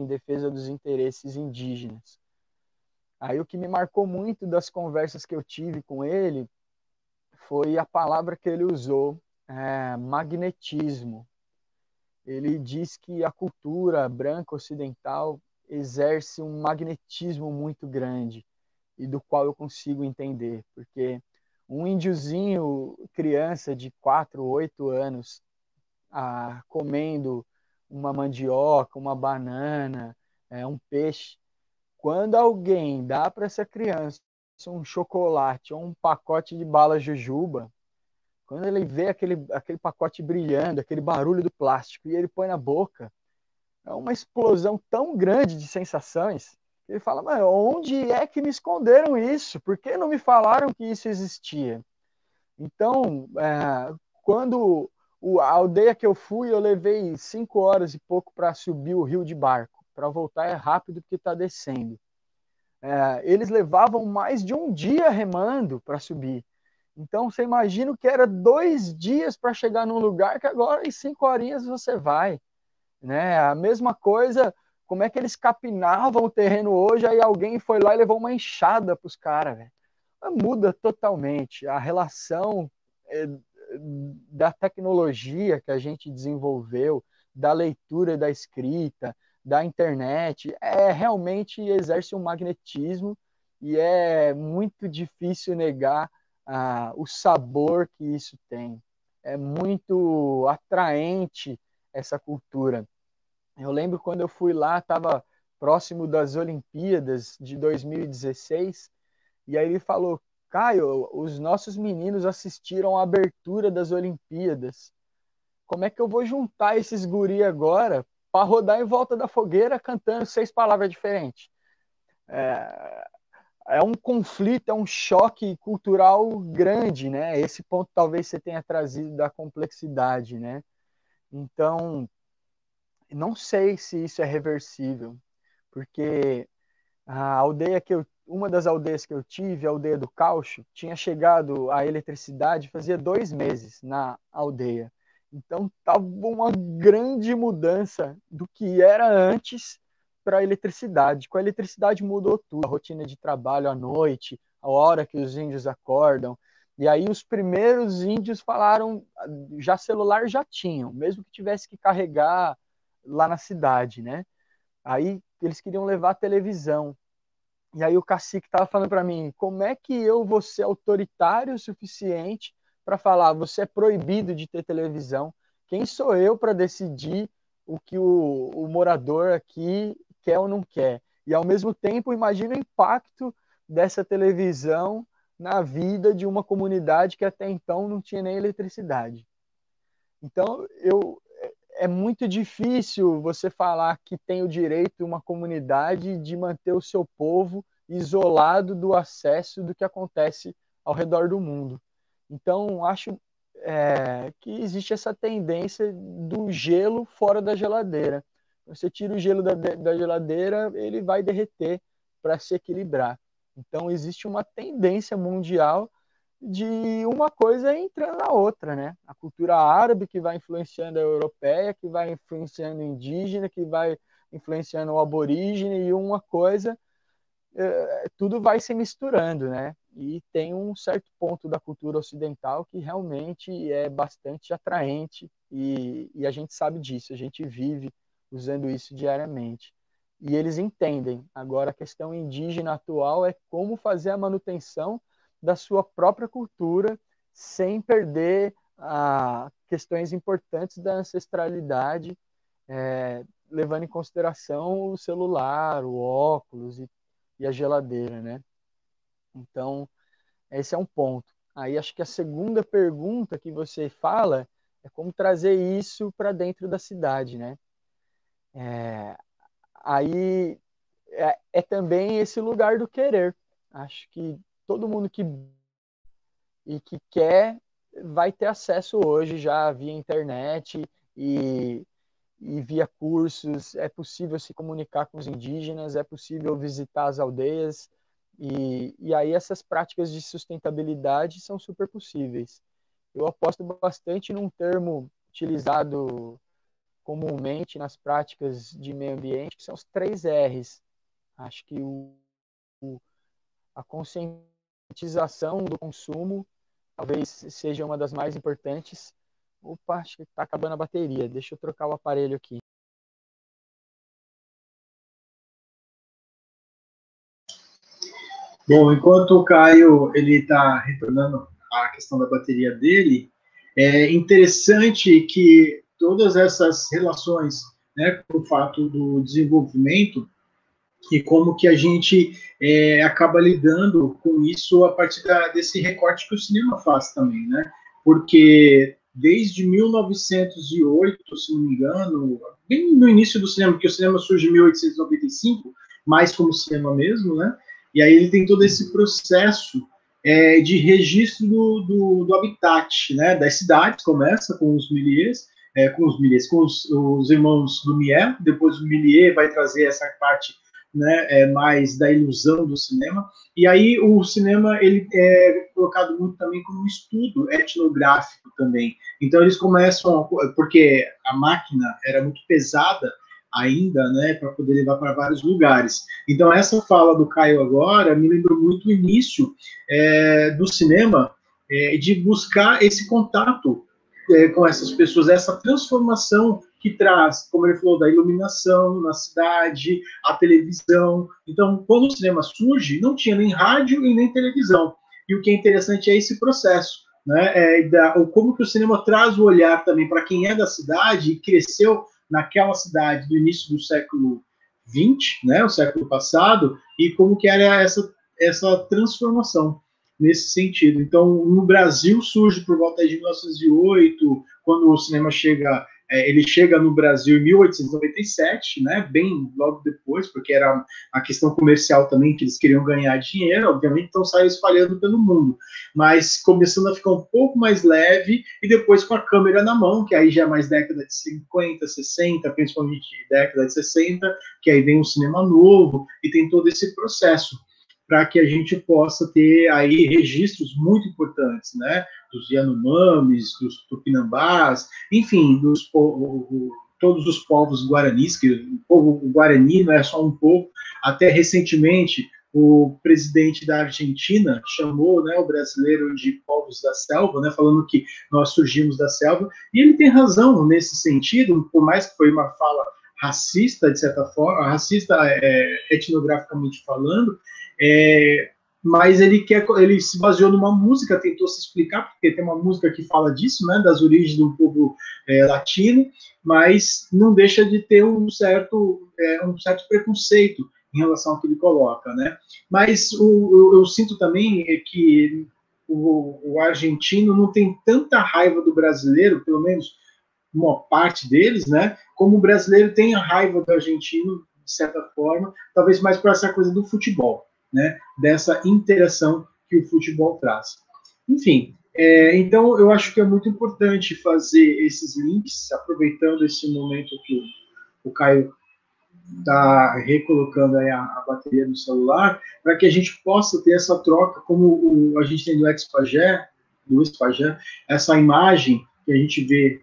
defesa dos interesses indígenas. Aí o que me marcou muito das conversas que eu tive com ele foi a palavra que ele usou, magnetismo. Ele diz que a cultura branca ocidental exerce um magnetismo muito grande e do qual eu consigo entender, porque um índiozinho, criança de 4, 8 anos, comendo uma mandioca, uma banana, um peixe, quando alguém dá para essa criança um chocolate ou um pacote de bala jujuba, quando ele vê aquele pacote brilhando, aquele barulho do plástico, e ele põe na boca, é uma explosão tão grande de sensações, que ele fala, mas onde é que me esconderam isso? Por que não me falaram que isso existia? Então, quando a aldeia que eu fui, eu levei 5 horas e pouco para subir o rio de barco. Para voltar é rápido porque está descendo. Eles levavam mais de um dia remando para subir. Então, você imagina que era 2 dias para chegar num lugar que agora em 5 horinhas você vai. Né? A mesma coisa, como é que eles capinavam o terreno hoje, aí alguém foi lá e levou uma enxada para os caras. Muda totalmente. A relação da tecnologia que a gente desenvolveu, da leitura e da escrita, da internet, realmente exerce um magnetismo e é muito difícil negar o sabor que isso tem. É muito atraente essa cultura. Eu lembro quando eu fui lá, estava próximo das Olimpíadas de 2016, e aí ele falou, Caio, os nossos meninos assistiram a abertura das Olimpíadas. Como é que eu vou juntar esses guri agora para rodar em volta da fogueira cantando 6 palavras diferentes? É um conflito, é um choque cultural grande, né? Esse ponto talvez você tenha trazido da complexidade, né? Então, não sei se isso é reversível, porque uma das aldeias que eu tive, a aldeia do Caucho, tinha chegado a eletricidade fazia 2 meses na aldeia. Então estava uma grande mudança do que era antes para a eletricidade. Com a eletricidade mudou tudo, a rotina de trabalho à noite, a hora que os índios acordam. E aí os primeiros índios falaram, já celular já tinham, mesmo que tivesse que carregar lá na cidade, né? Aí eles queriam levar a televisão. E aí o cacique estava falando para mim, como é que eu vou ser autoritário o suficiente para falar, você é proibido de ter televisão? Quem sou eu para decidir o que o morador aqui quer ou não quer? E ao mesmo tempo, imagina o impacto dessa televisão na vida de uma comunidade que até então não tinha nem eletricidade. Então, é muito difícil você falar que tem o direito uma comunidade de manter o seu povo isolado do acesso do que acontece ao redor do mundo. Então, acho que existe essa tendência do gelo fora da geladeira. Você tira o gelo da geladeira, ele vai derreter para se equilibrar. Então, existe uma tendência mundial de uma coisa entrando na outra, né? A cultura árabe que vai influenciando a europeia, que vai influenciando a indígena, que vai influenciando o aborígene, e uma coisa, tudo vai se misturando, né? E tem um certo ponto da cultura ocidental que realmente é bastante atraente, e a gente sabe disso, a gente vive usando isso diariamente. E eles entendem. Agora, a questão indígena atual é como fazer a manutenção da sua própria cultura sem perder questões importantes da ancestralidade, levando em consideração o celular, o óculos e a geladeira, né? Então, esse é um ponto. Aí acho que a segunda pergunta que você fala é como trazer isso para dentro da cidade, né? Aí é também esse lugar do querer. Acho que todo mundo que quer vai ter acesso hoje já via internet e via cursos. É possível se comunicar com os indígenas, é possível visitar as aldeias, e aí essas práticas de sustentabilidade são super possíveis. Eu aposto bastante num termo utilizado comumente nas práticas de meio ambiente, que são os 3 R's. Acho que a conscientização do consumo talvez seja uma das mais importantes. Opa, acho que está acabando a bateria. Deixa eu trocar o aparelho aqui. Bom, enquanto o Caio ele está retornando à questão da bateria dele, é interessante que todas essas relações, né, com o fato do desenvolvimento e como que a gente acaba lidando com isso a partir desse recorte que o cinema faz também, né? Porque desde 1908, se não me engano, bem no início do cinema, porque o cinema surge em 1895, mais como cinema mesmo, né? E aí ele tem todo esse processo de registro do habitat, né? Das cidades, começa com os Méliès, com os irmãos Lumière, depois o Méliès vai trazer essa parte, né, mais da ilusão do cinema, e aí o cinema ele é colocado muito também como um estudo etnográfico também. Então eles começam, porque a máquina era muito pesada ainda, né, para poder levar para vários lugares. Então essa fala do Caio agora me lembrou muito o início do cinema, de buscar esse contato com essas pessoas, essa transformação que traz, como ele falou, da iluminação na cidade, a televisão. Então, quando o cinema surge, não tinha nem rádio e nem televisão. E o que é interessante é esse processo, né? Como que o cinema traz o olhar também para quem é da cidade e cresceu naquela cidade do início do século XX, né, o século passado, e como que era essa transformação nesse sentido. Então, no Brasil surge por volta de 1908, quando o cinema chega ele chega no Brasil em 1897, né, bem logo depois, porque era a questão comercial também, que eles queriam ganhar dinheiro, obviamente, então saiu espalhando pelo mundo, mas começando a ficar um pouco mais leve, e depois com a câmera na mão, que aí já é mais década de 50, 60, principalmente década de 60, que aí vem um cinema novo, e tem todo esse processo, para que a gente possa ter aí registros muito importantes, né, dos Yanomamis, dos Tupinambás, enfim, todos os povos guaranis, que o povo guarani não é só um povo. Até recentemente, o presidente da Argentina chamou, né, o brasileiro de povos da selva, né, falando que nós surgimos da selva, e ele tem razão nesse sentido, por mais que foi uma fala racista, de certa forma, racista etnograficamente falando, mas ele se baseou numa música, tentou se explicar, porque tem uma música que fala disso, né, das origens do povo latino, mas não deixa de ter um certo preconceito em relação ao que ele coloca, né? Mas eu sinto também que o argentino não tem tanta raiva do brasileiro, pelo menos uma parte deles, né, como o brasileiro tem a raiva do argentino, de certa forma, talvez mais por essa coisa do futebol, né, dessa interação que o futebol traz. Enfim, então eu acho que é muito importante fazer esses links, aproveitando esse momento que o Caio está recolocando aí a bateria do celular, para que a gente possa ter essa troca, como a gente tem do Expagé, essa imagem que a gente vê,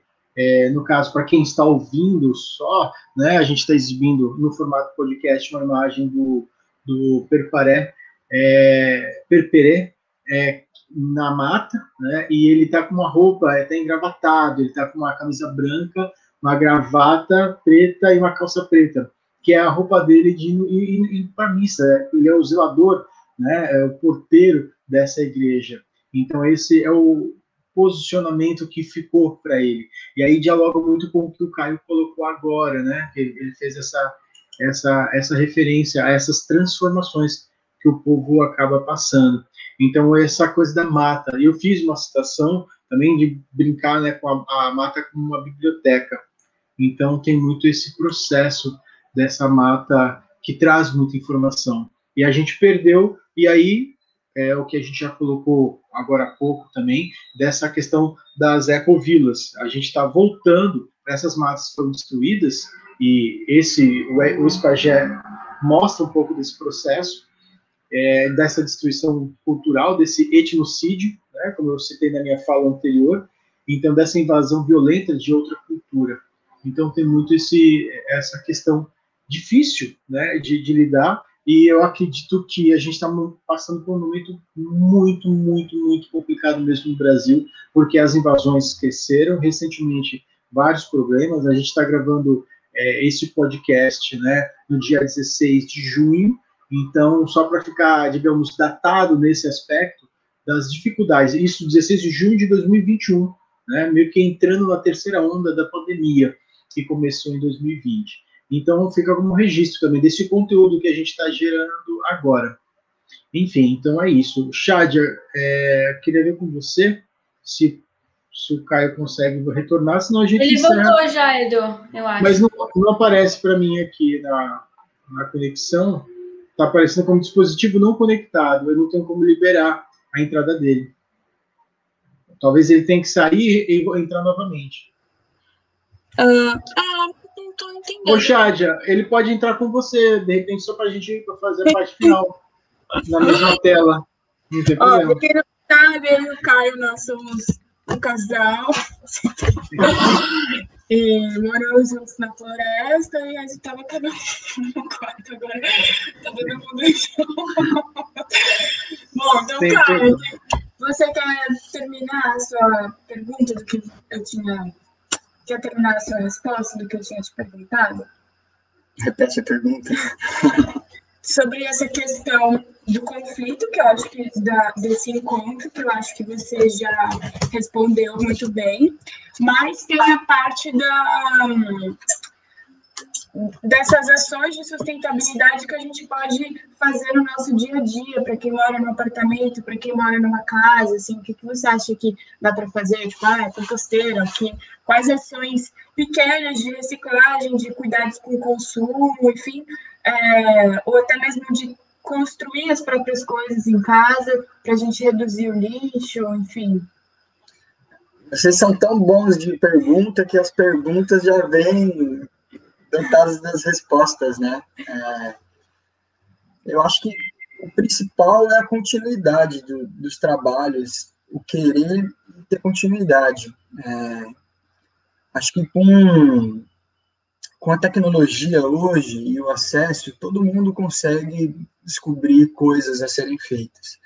no caso, para quem está ouvindo só, né, a gente está exibindo no formato podcast uma imagem do Perperé, na mata, né, e ele está com uma roupa, está engravatado, ele está com uma camisa branca, uma gravata preta e uma calça preta, que é a roupa dele de ir para a missa. Ele é o zelador, né, é o porteiro dessa igreja. Então esse é o posicionamento que ficou para ele. E aí dialoga muito com o que o Caio colocou agora, né? Ele fez essa referência a essas transformações que o povo acaba passando. Então, essa coisa da mata. Eu fiz uma citação também de brincar, né, com a mata como uma biblioteca. Então, tem muito esse processo dessa mata que traz muita informação. E a gente perdeu, e aí, o que a gente já colocou agora há pouco também, dessa questão das ecovilas. A gente está voltando para essas matas que foram destruídas, e o SPAGE mostra um pouco desse processo, dessa destruição cultural, desse etnocídio, né, como eu citei na minha fala anterior, então dessa invasão violenta de outra cultura. Então tem muito essa questão difícil, né, de lidar, e eu acredito que a gente está passando por um momento muito, muito, muito complicado mesmo no Brasil, porque as invasões cresceram, recentemente vários problemas. A gente está gravando esse podcast, né, no dia 16 de junho, então só para ficar, digamos, datado nesse aspecto das dificuldades, isso 16 de junho de 2021, né, meio que entrando na terceira onda da pandemia, que começou em 2020. Então, fica como registro também desse conteúdo que a gente está gerando agora. Enfim, então é isso. Shadia, queria ver com você se o Caio consegue retornar, senão a gente Ele encerra. voltou já, Edu, eu acho. Mas não aparece para mim aqui na conexão. Está aparecendo como dispositivo não conectado. Eu não tenho como liberar a entrada dele. Talvez ele tenha que sair e entrar novamente. Não estou entendendo. Ô, Shadia, ele pode entrar com você, de repente, só para a gente fazer a parte final na mesma tela. Não tem problema. Quem não sabe, eu e o Caio, nós somos um casal. E moramos juntos na floresta e a gente estava cada um no quarto agora. Tá todo mundo em Bom, então, Caio, você quer terminar a sua pergunta do que eu tinha... Quer terminar a sua resposta do que eu tinha te perguntado? Repete a pergunta. Sobre essa questão do conflito, que eu acho que desse encontro, que eu acho que você já respondeu muito bem, mas tem a parte dessas ações de sustentabilidade que a gente pode fazer no nosso dia a dia, para quem mora no apartamento, para quem mora numa casa, assim, o que você acha que dá para fazer? Tipo, composteira, quais ações pequenas de reciclagem, de cuidados com o consumo, enfim, ou até mesmo de construir as próprias coisas em casa, para a gente reduzir o lixo, enfim. Vocês são tão bons de pergunta que as perguntas já vêm dotadas das respostas, né? Eu acho que o principal é a continuidade dos trabalhos, o querer ter continuidade. Acho que com a tecnologia hoje e o acesso, todo mundo consegue descobrir coisas a serem feitas.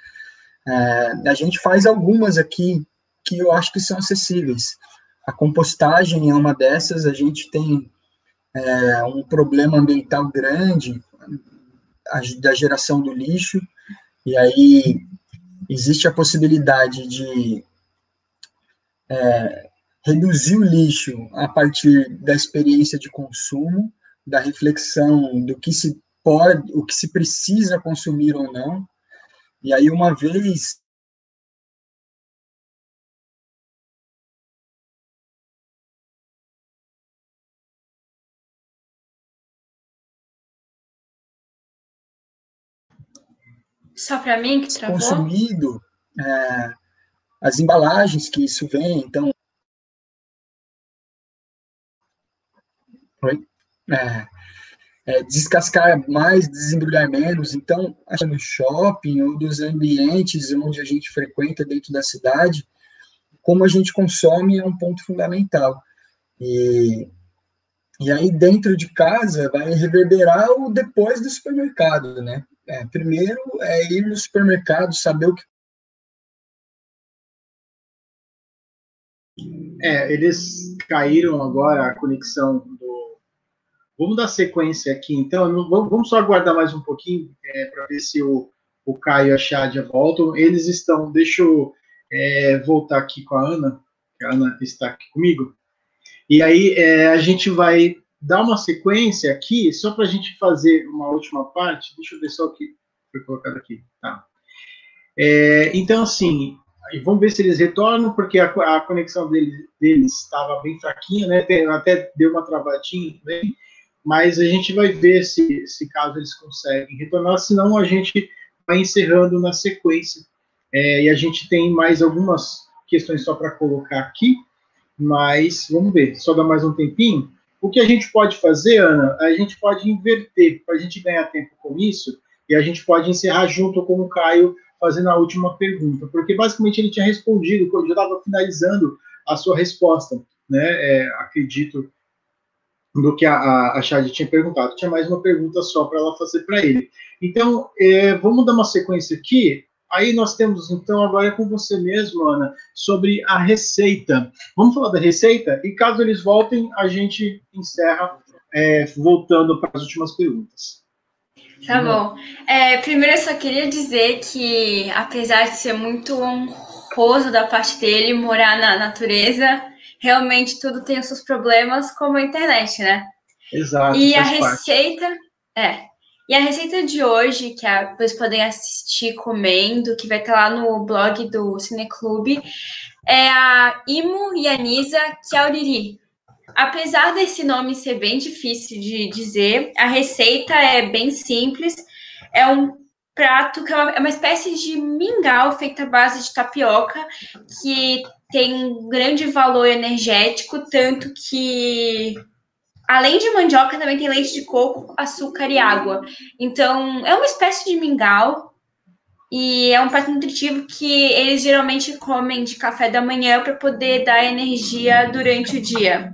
A gente faz algumas aqui que eu acho que são acessíveis. A compostagem é uma dessas. A gente tem um problema ambiental grande da geração do lixo, e aí existe a possibilidade de reduzir o lixo a partir da experiência de consumo, da reflexão do que se pode, o que se precisa consumir ou não, e aí uma vez Só para mim que travou? Consumido, as embalagens que isso vem, então... descascar mais, desembrulhar menos, então, acho que no shopping ou dos ambientes onde a gente frequenta dentro da cidade, como a gente consome é um ponto fundamental. E aí, dentro de casa, vai reverberar o depois do supermercado, né? Primeiro é ir no supermercado, saber o que... Eles caíram agora a conexão do... Vamos dar sequência aqui, então. Vamos só aguardar mais um pouquinho para ver se o Caio e a Shadia voltam. Eles estão... Deixa eu voltar aqui com a Ana, que a Ana está aqui comigo. E aí a gente vai dar uma sequência aqui, só para a gente fazer uma última parte. Deixa eu ver só o que foi colocado aqui. Tá. Então, assim, vamos ver se eles retornam, porque a conexão deles estava bem fraquinha, né? Até deu uma travadinha também, mas a gente vai ver se caso eles conseguem retornar, senão a gente vai encerrando na sequência e a gente tem mais algumas questões só para colocar aqui, mas vamos ver, só dá mais um tempinho. O que a gente pode fazer, Ana, a gente pode inverter, para a gente ganhar tempo com isso, e a gente pode encerrar junto com o Caio, fazendo a última pergunta, porque basicamente ele tinha respondido, quando eu estava finalizando a sua resposta, né? Acredito do que a Chad tinha perguntado. Tinha mais uma pergunta só para ela fazer para ele. Então, vamos dar uma sequência aqui. Aí nós temos, então, agora é com você mesmo, Ana, sobre a receita. Vamos falar da receita? E caso eles voltem, a gente encerra voltando para as últimas perguntas. Tá bom. Primeiro, eu só queria dizer que, apesar de ser muito honroso da parte dele morar na natureza, realmente tudo tem os seus problemas, como a internet, né? Exato. E a receita. E a receita de hoje, que vocês podem assistir comendo, que vai estar lá no blog do Cineclube, é a Imo Yanisa Kyauriri. Apesar desse nome ser bem difícil de dizer, a receita é bem simples. É um prato que é uma espécie de mingau feita à base de tapioca, que tem um grande valor energético, tanto que, além de mandioca, também tem leite de coco, açúcar e água. Então, é uma espécie de mingau e é um prato nutritivo que eles geralmente comem de café da manhã para poder dar energia durante o dia.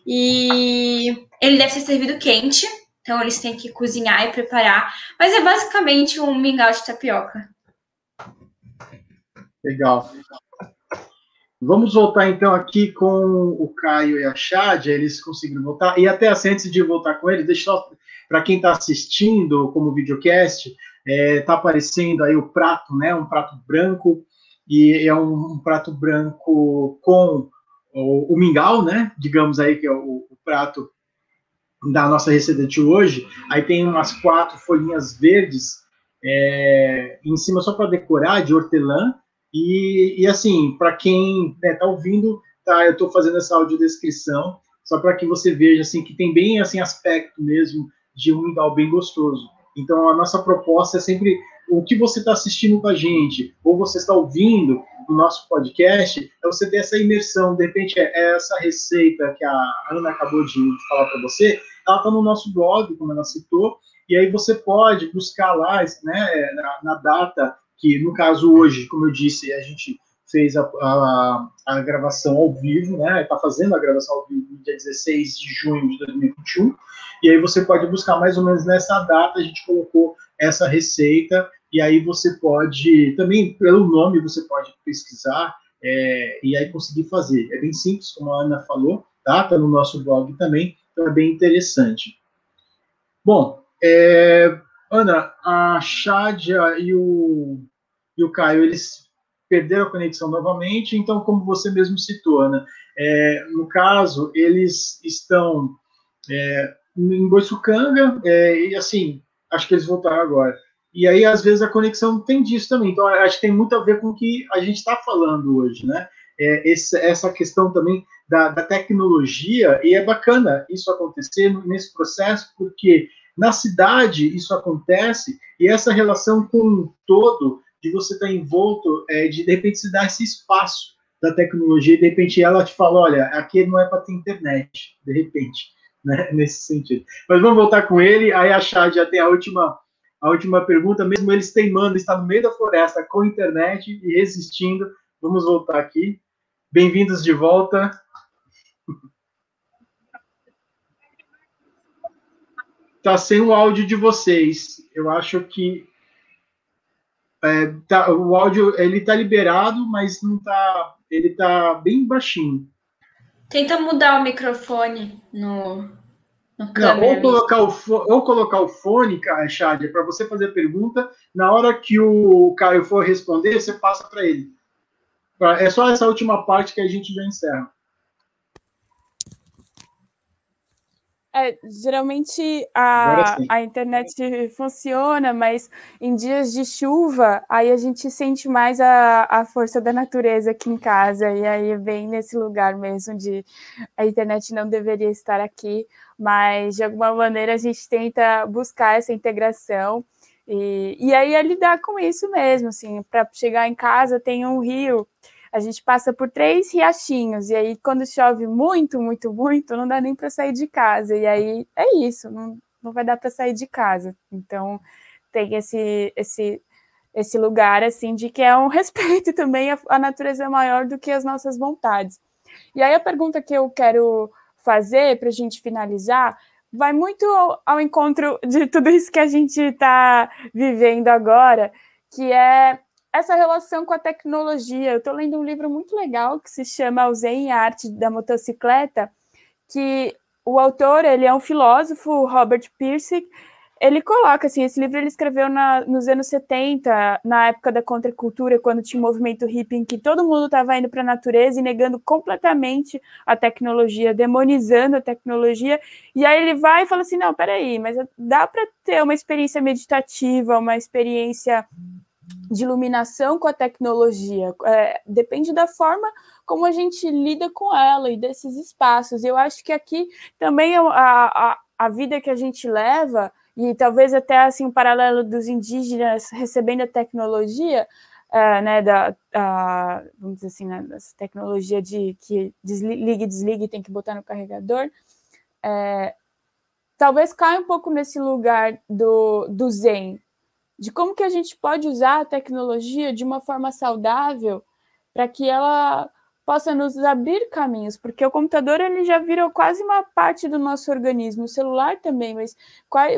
E ele deve ser servido quente, então eles têm que cozinhar e preparar, mas é basicamente um mingau de tapioca. Legal. Vamos voltar então aqui com o Caio e a Chádia, eles conseguiram voltar. E até assim, antes de voltar com eles, deixa eu, para quem está assistindo como videocast, está aparecendo aí o prato, né? Um prato branco, e é um prato branco com o mingau, né? Digamos aí que é o prato da nossa receita de hoje. Aí tem umas 4 folhinhas verdes em cima só para decorar, de hortelã. E assim, para quem está ouvindo, tá, eu estou fazendo essa audiodescrição só para que você veja assim, que tem bem assim, aspecto mesmo de um mingau bem gostoso. Então, a nossa proposta é sempre o que você está assistindo com a gente, ou você está ouvindo no nosso podcast, é você ter essa imersão. De repente, essa receita que a Ana acabou de falar para você, ela está no nosso blog, como ela citou, e aí você pode buscar lá, né, na data que, no caso, hoje, como eu disse, a gente fez a gravação ao vivo, né? Está fazendo a gravação ao vivo no dia 16 de junho de 2021, e aí você pode buscar mais ou menos nessa data, a gente colocou essa receita, e aí você pode, também pelo nome, você pode pesquisar e aí conseguir fazer. É bem simples, como a Ana falou, tá? Está no nosso blog também, então é bem interessante. Bom, Ana, a Chádia e o Caio, eles perderam a conexão novamente, então, como você mesmo citou, Ana, no caso, eles estão em Boiçucanga, e assim, acho que eles voltaram agora. E aí, às vezes, a conexão tem disso também, então acho que tem muito a ver com o que a gente está falando hoje, né? Essa questão também da tecnologia, e é bacana isso acontecer nesse processo, porque na cidade isso acontece, e essa relação com o todo, de você estar envolto, de repente se dar esse espaço da tecnologia, e de repente ela te fala, olha, aqui não é para ter internet, de repente, né, nesse sentido. Mas vamos voltar com ele, aí a Chad já tem a última pergunta, mesmo eles teimando, está no meio da floresta com internet e resistindo. Vamos voltar aqui. Bem-vindos de volta. Tá sem o áudio de vocês. Eu acho que o áudio ele tá liberado, mas não tá. Ele tá bem baixinho. Tenta mudar o microfone no câmera. Ou colocar o fone, Chad, para você fazer a pergunta. Na hora que o Caio for responder, você passa para ele. É só essa última parte que a gente já encerra. Geralmente a internet funciona, mas em dias de chuva, aí a gente sente mais a força da natureza aqui em casa, e aí é bem nesse lugar mesmo de a internet não deveria estar aqui, mas de alguma maneira a gente tenta buscar essa integração, E aí é lidar com isso mesmo, assim, para chegar em casa tem um rio, a gente passa por 3 riachinhos, e aí quando chove muito, muito, muito, não dá nem para sair de casa, e aí é isso, não vai dar para sair de casa. Então tem esse lugar, assim, de que é um respeito também à natureza maior do que as nossas vontades. E aí a pergunta que eu quero fazer para a gente finalizar vai muito ao encontro de tudo isso que a gente está vivendo agora, que é essa relação com a tecnologia. Eu estou lendo um livro muito legal que se chama O Zen e a Arte da Motocicleta, que o autor, ele é um filósofo, Robert Pirsig. Ele coloca, assim, esse livro ele escreveu nos anos 70, na época da contracultura, quando tinha o movimento hippie, em que todo mundo estava indo para a natureza e negando completamente a tecnologia, demonizando a tecnologia, e aí ele vai e fala assim, não, peraí, mas dá para ter uma experiência meditativa, uma experiência de iluminação com a tecnologia, depende da forma como a gente lida com ela e desses espaços. Eu acho que aqui também a vida que a gente leva, e talvez até assim um paralelo dos indígenas recebendo a tecnologia, né, vamos dizer assim, né, essa tecnologia de que liga e desliga e tem que botar no carregador, talvez caia um pouco nesse lugar do Zen, de como que a gente pode usar a tecnologia de uma forma saudável para que ela possa nos abrir caminhos, porque o computador ele já virou quase uma parte do nosso organismo, o celular também, mas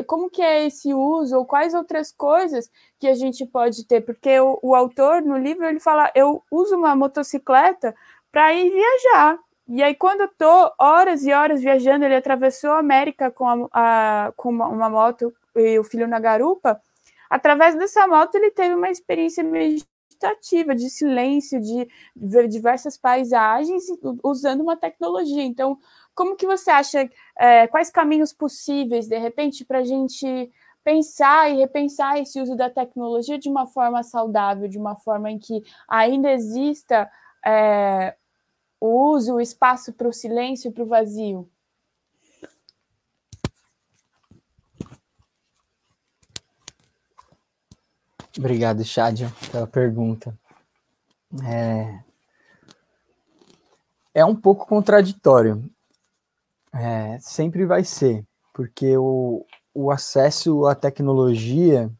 como que é esse uso, ou quais outras coisas que a gente pode ter, porque o autor, no livro, ele fala, eu uso uma motocicleta para ir viajar, e aí quando eu estou horas e horas viajando, ele atravessou a América com uma moto e o filho na garupa, através dessa moto ele teve uma experiência meditativa, de silêncio, de ver diversas paisagens usando uma tecnologia. Então, como que você acha, quais caminhos possíveis, de repente, para a gente pensar e repensar esse uso da tecnologia de uma forma saudável, de uma forma em que ainda exista o uso, o espaço para o silêncio e para o vazio? Obrigado, Shadia, pela pergunta. É um pouco contraditório. Sempre vai ser, porque o acesso à tecnologia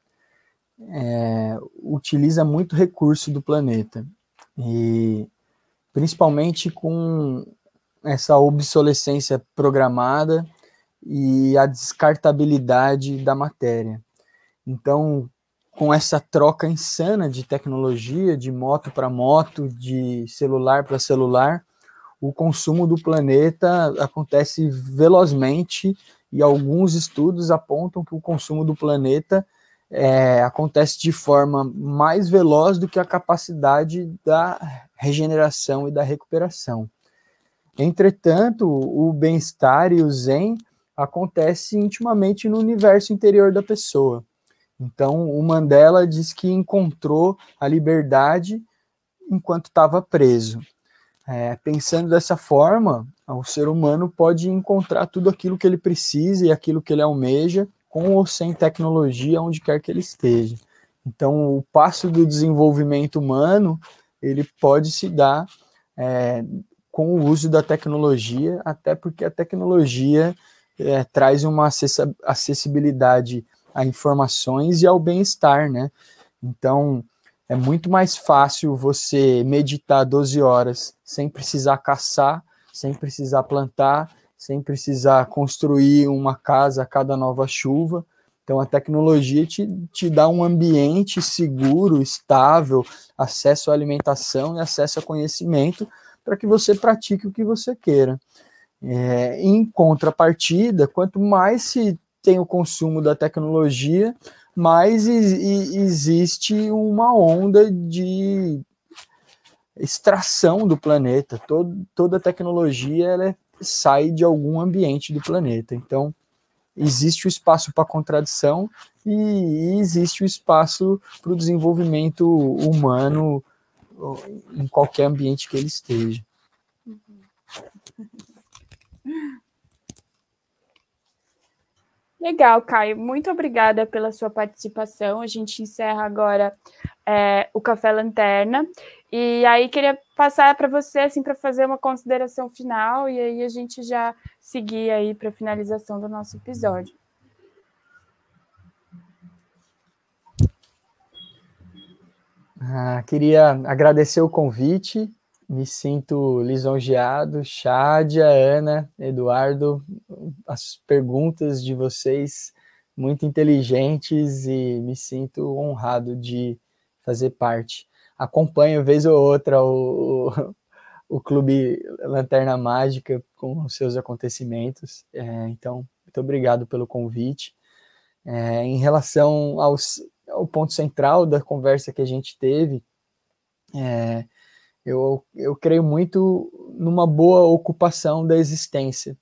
utiliza muito recurso do planeta. E principalmente com essa obsolescência programada e a descartabilidade da matéria. Então, com essa troca insana de tecnologia, de moto para moto, de celular para celular, o consumo do planeta acontece velozmente e alguns estudos apontam que o consumo do planeta acontece de forma mais veloz do que a capacidade da regeneração e da recuperação. Entretanto, o bem-estar e o zen acontece intimamente no universo interior da pessoa. Então, o Mandela diz que encontrou a liberdade enquanto estava preso. Pensando dessa forma, o ser humano pode encontrar tudo aquilo que ele precisa e aquilo que ele almeja, com ou sem tecnologia, onde quer que ele esteja. Então, o passo do desenvolvimento humano, ele pode se dar com o uso da tecnologia, até porque a tecnologia traz uma acessibilidade a informações e ao bem-estar, né? Então, é muito mais fácil você meditar 12 horas sem precisar caçar, sem precisar plantar, sem precisar construir uma casa a cada nova chuva. Então, a tecnologia te dá um ambiente seguro, estável, acesso à alimentação e acesso a conhecimento para que você pratique o que você queira. Em contrapartida, quanto mais se tem o consumo da tecnologia, mais existe uma onda de extração do planeta. Toda tecnologia ela sai de algum ambiente do planeta. Então, existe o espaço para contradição e existe o espaço para o desenvolvimento humano em qualquer ambiente que ele esteja. Legal, Caio. Muito obrigada pela sua participação. A gente encerra agora o Café Lanterna. E aí queria passar para você assim, para fazer uma consideração final e aí a gente já seguir aí para a finalização do nosso episódio. Queria agradecer o convite. Me sinto lisonjeado. Chádia, Ana, Eduardo, as perguntas de vocês muito inteligentes e me sinto honrado de fazer parte. Acompanho, vez ou outra, o Clube Lanterna Mágica com os seus acontecimentos. Então, muito obrigado pelo convite. Em relação ao ponto central da conversa que a gente teve, eu creio muito numa boa ocupação da existência.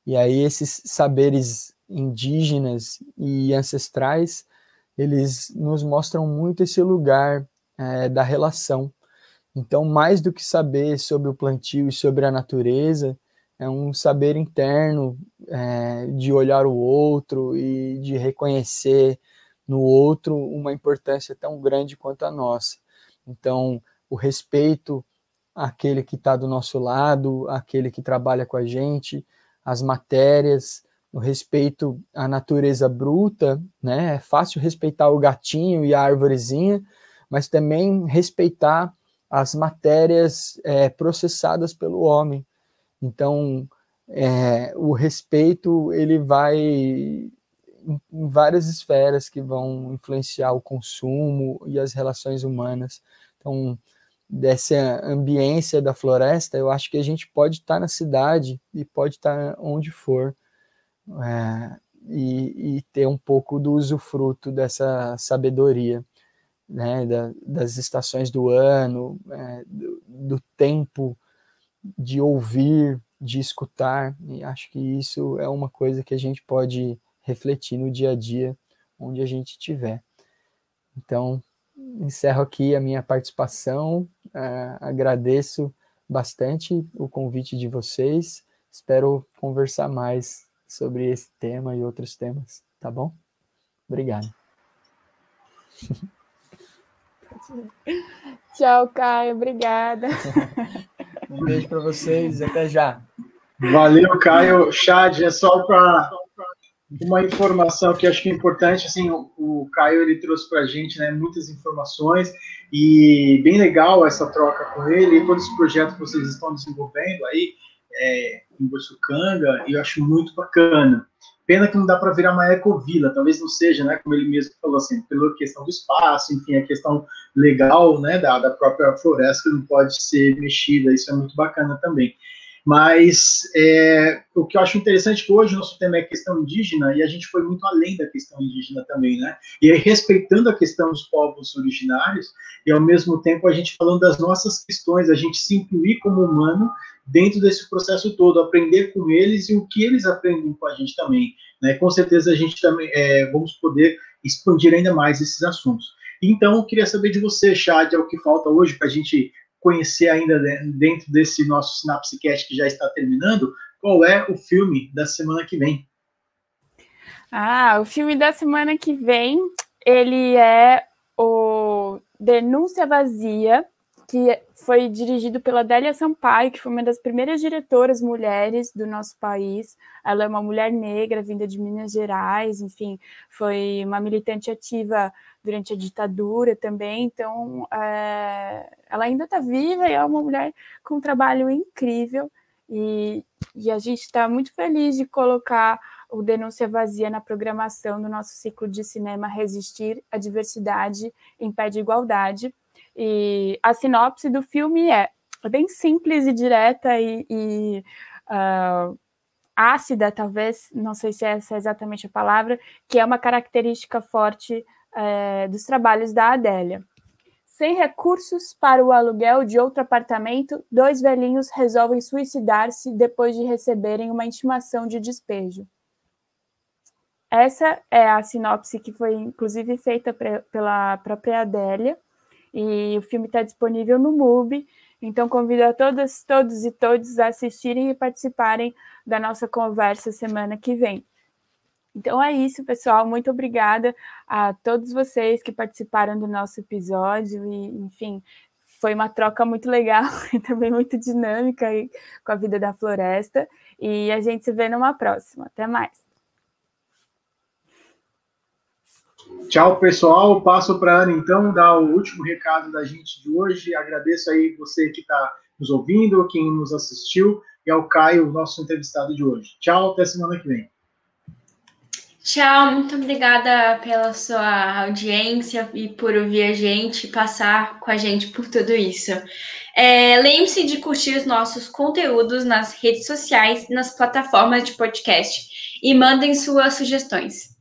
E aí esses saberes indígenas e ancestrais, eles nos mostram muito esse lugar da relação. Então, mais do que saber sobre o plantio e sobre a natureza, é um saber interno de olhar o outro e de reconhecer no outro uma importância tão grande quanto a nossa. Então, o respeito àquele que está do nosso lado, àquele que trabalha com a gente, as matérias, o respeito à natureza bruta, né? É fácil respeitar o gatinho e a arvorezinha, mas também respeitar as matérias processadas pelo homem. Então, o respeito ele vai em várias esferas que vão influenciar o consumo e as relações humanas. Então, dessa ambiência da floresta, eu acho que a gente pode estar na cidade e pode estar onde for e ter um pouco do usufruto dessa sabedoria, né, das estações do ano, do tempo de ouvir, de escutar, e acho que isso é uma coisa que a gente pode refletir no dia a dia, onde a gente estiver. Então, encerro aqui a minha participação, agradeço bastante o convite de vocês, espero conversar mais sobre esse tema e outros temas, tá bom? Obrigado. Tchau, Caio, obrigada. Um beijo para vocês, até já. Valeu, Caio. Chad, é só para uma informação que acho que é importante, assim, o Caio ele trouxe para a gente, né, muitas informações e bem legal essa troca com ele e todos os projetos que vocês estão desenvolvendo aí em Boiçucanga, e eu acho muito bacana. Pena que não dá para virar uma ecovila, talvez não seja, né, como ele mesmo falou, assim, pela questão do espaço, enfim, a questão legal, né, da própria floresta que não pode ser mexida, isso é muito bacana também. Mas o que eu acho interessante é que hoje o nosso tema é questão indígena e a gente foi muito além da questão indígena também, né? E aí, respeitando a questão dos povos originários e, ao mesmo tempo, a gente falando das nossas questões, a gente se incluir como humano dentro desse processo todo, aprender com eles e o que eles aprendem com a gente também, né? Com certeza a gente também vamos poder expandir ainda mais esses assuntos. Então, eu queria saber de você, Chad, é o que falta hoje para a gente conhecer ainda dentro desse nosso SinapseCast que já está terminando, qual é o filme da semana que vem? O filme da semana que vem, ele é o Denúncia Vazia, que foi dirigido pela Adélia Sampaio, que foi uma das primeiras diretoras mulheres do nosso país. Ela é uma mulher negra, vinda de Minas Gerais, enfim, foi uma militante ativa durante a ditadura também, então ela ainda está viva e é uma mulher com um trabalho incrível, e a gente está muito feliz de colocar o Denúncia Vazia na programação do nosso ciclo de cinema Resistir à Diversidade em Pé de Igualdade. E a sinopse do filme é bem simples e direta e ácida, talvez, não sei se essa é exatamente a palavra, que é uma característica forte dos trabalhos da Adélia. Sem recursos para o aluguel de outro apartamento, 2 velhinhos resolvem suicidar-se depois de receberem uma intimação de despejo. Essa é a sinopse que foi, inclusive, feita pela própria Adélia, e o filme está disponível no MUBI, então convido a todas, todos e todos a assistirem e participarem da nossa conversa semana que vem. Então é isso, pessoal. Muito obrigada a todos vocês que participaram do nosso episódio e, enfim, foi uma troca muito legal e também muito dinâmica aí com a vida da floresta. E a gente se vê numa próxima. Até mais. Tchau, pessoal. Passo para a Ana, então, dar o último recado da gente de hoje. Agradeço aí você que está nos ouvindo, quem nos assistiu, e ao Caio, nosso entrevistado de hoje. Tchau, até semana que vem. Tchau, muito obrigada pela sua audiência e por ouvir a gente, passar com a gente por tudo isso. Lembre-se de curtir os nossos conteúdos nas redes sociais, nas plataformas de podcast e mandem suas sugestões.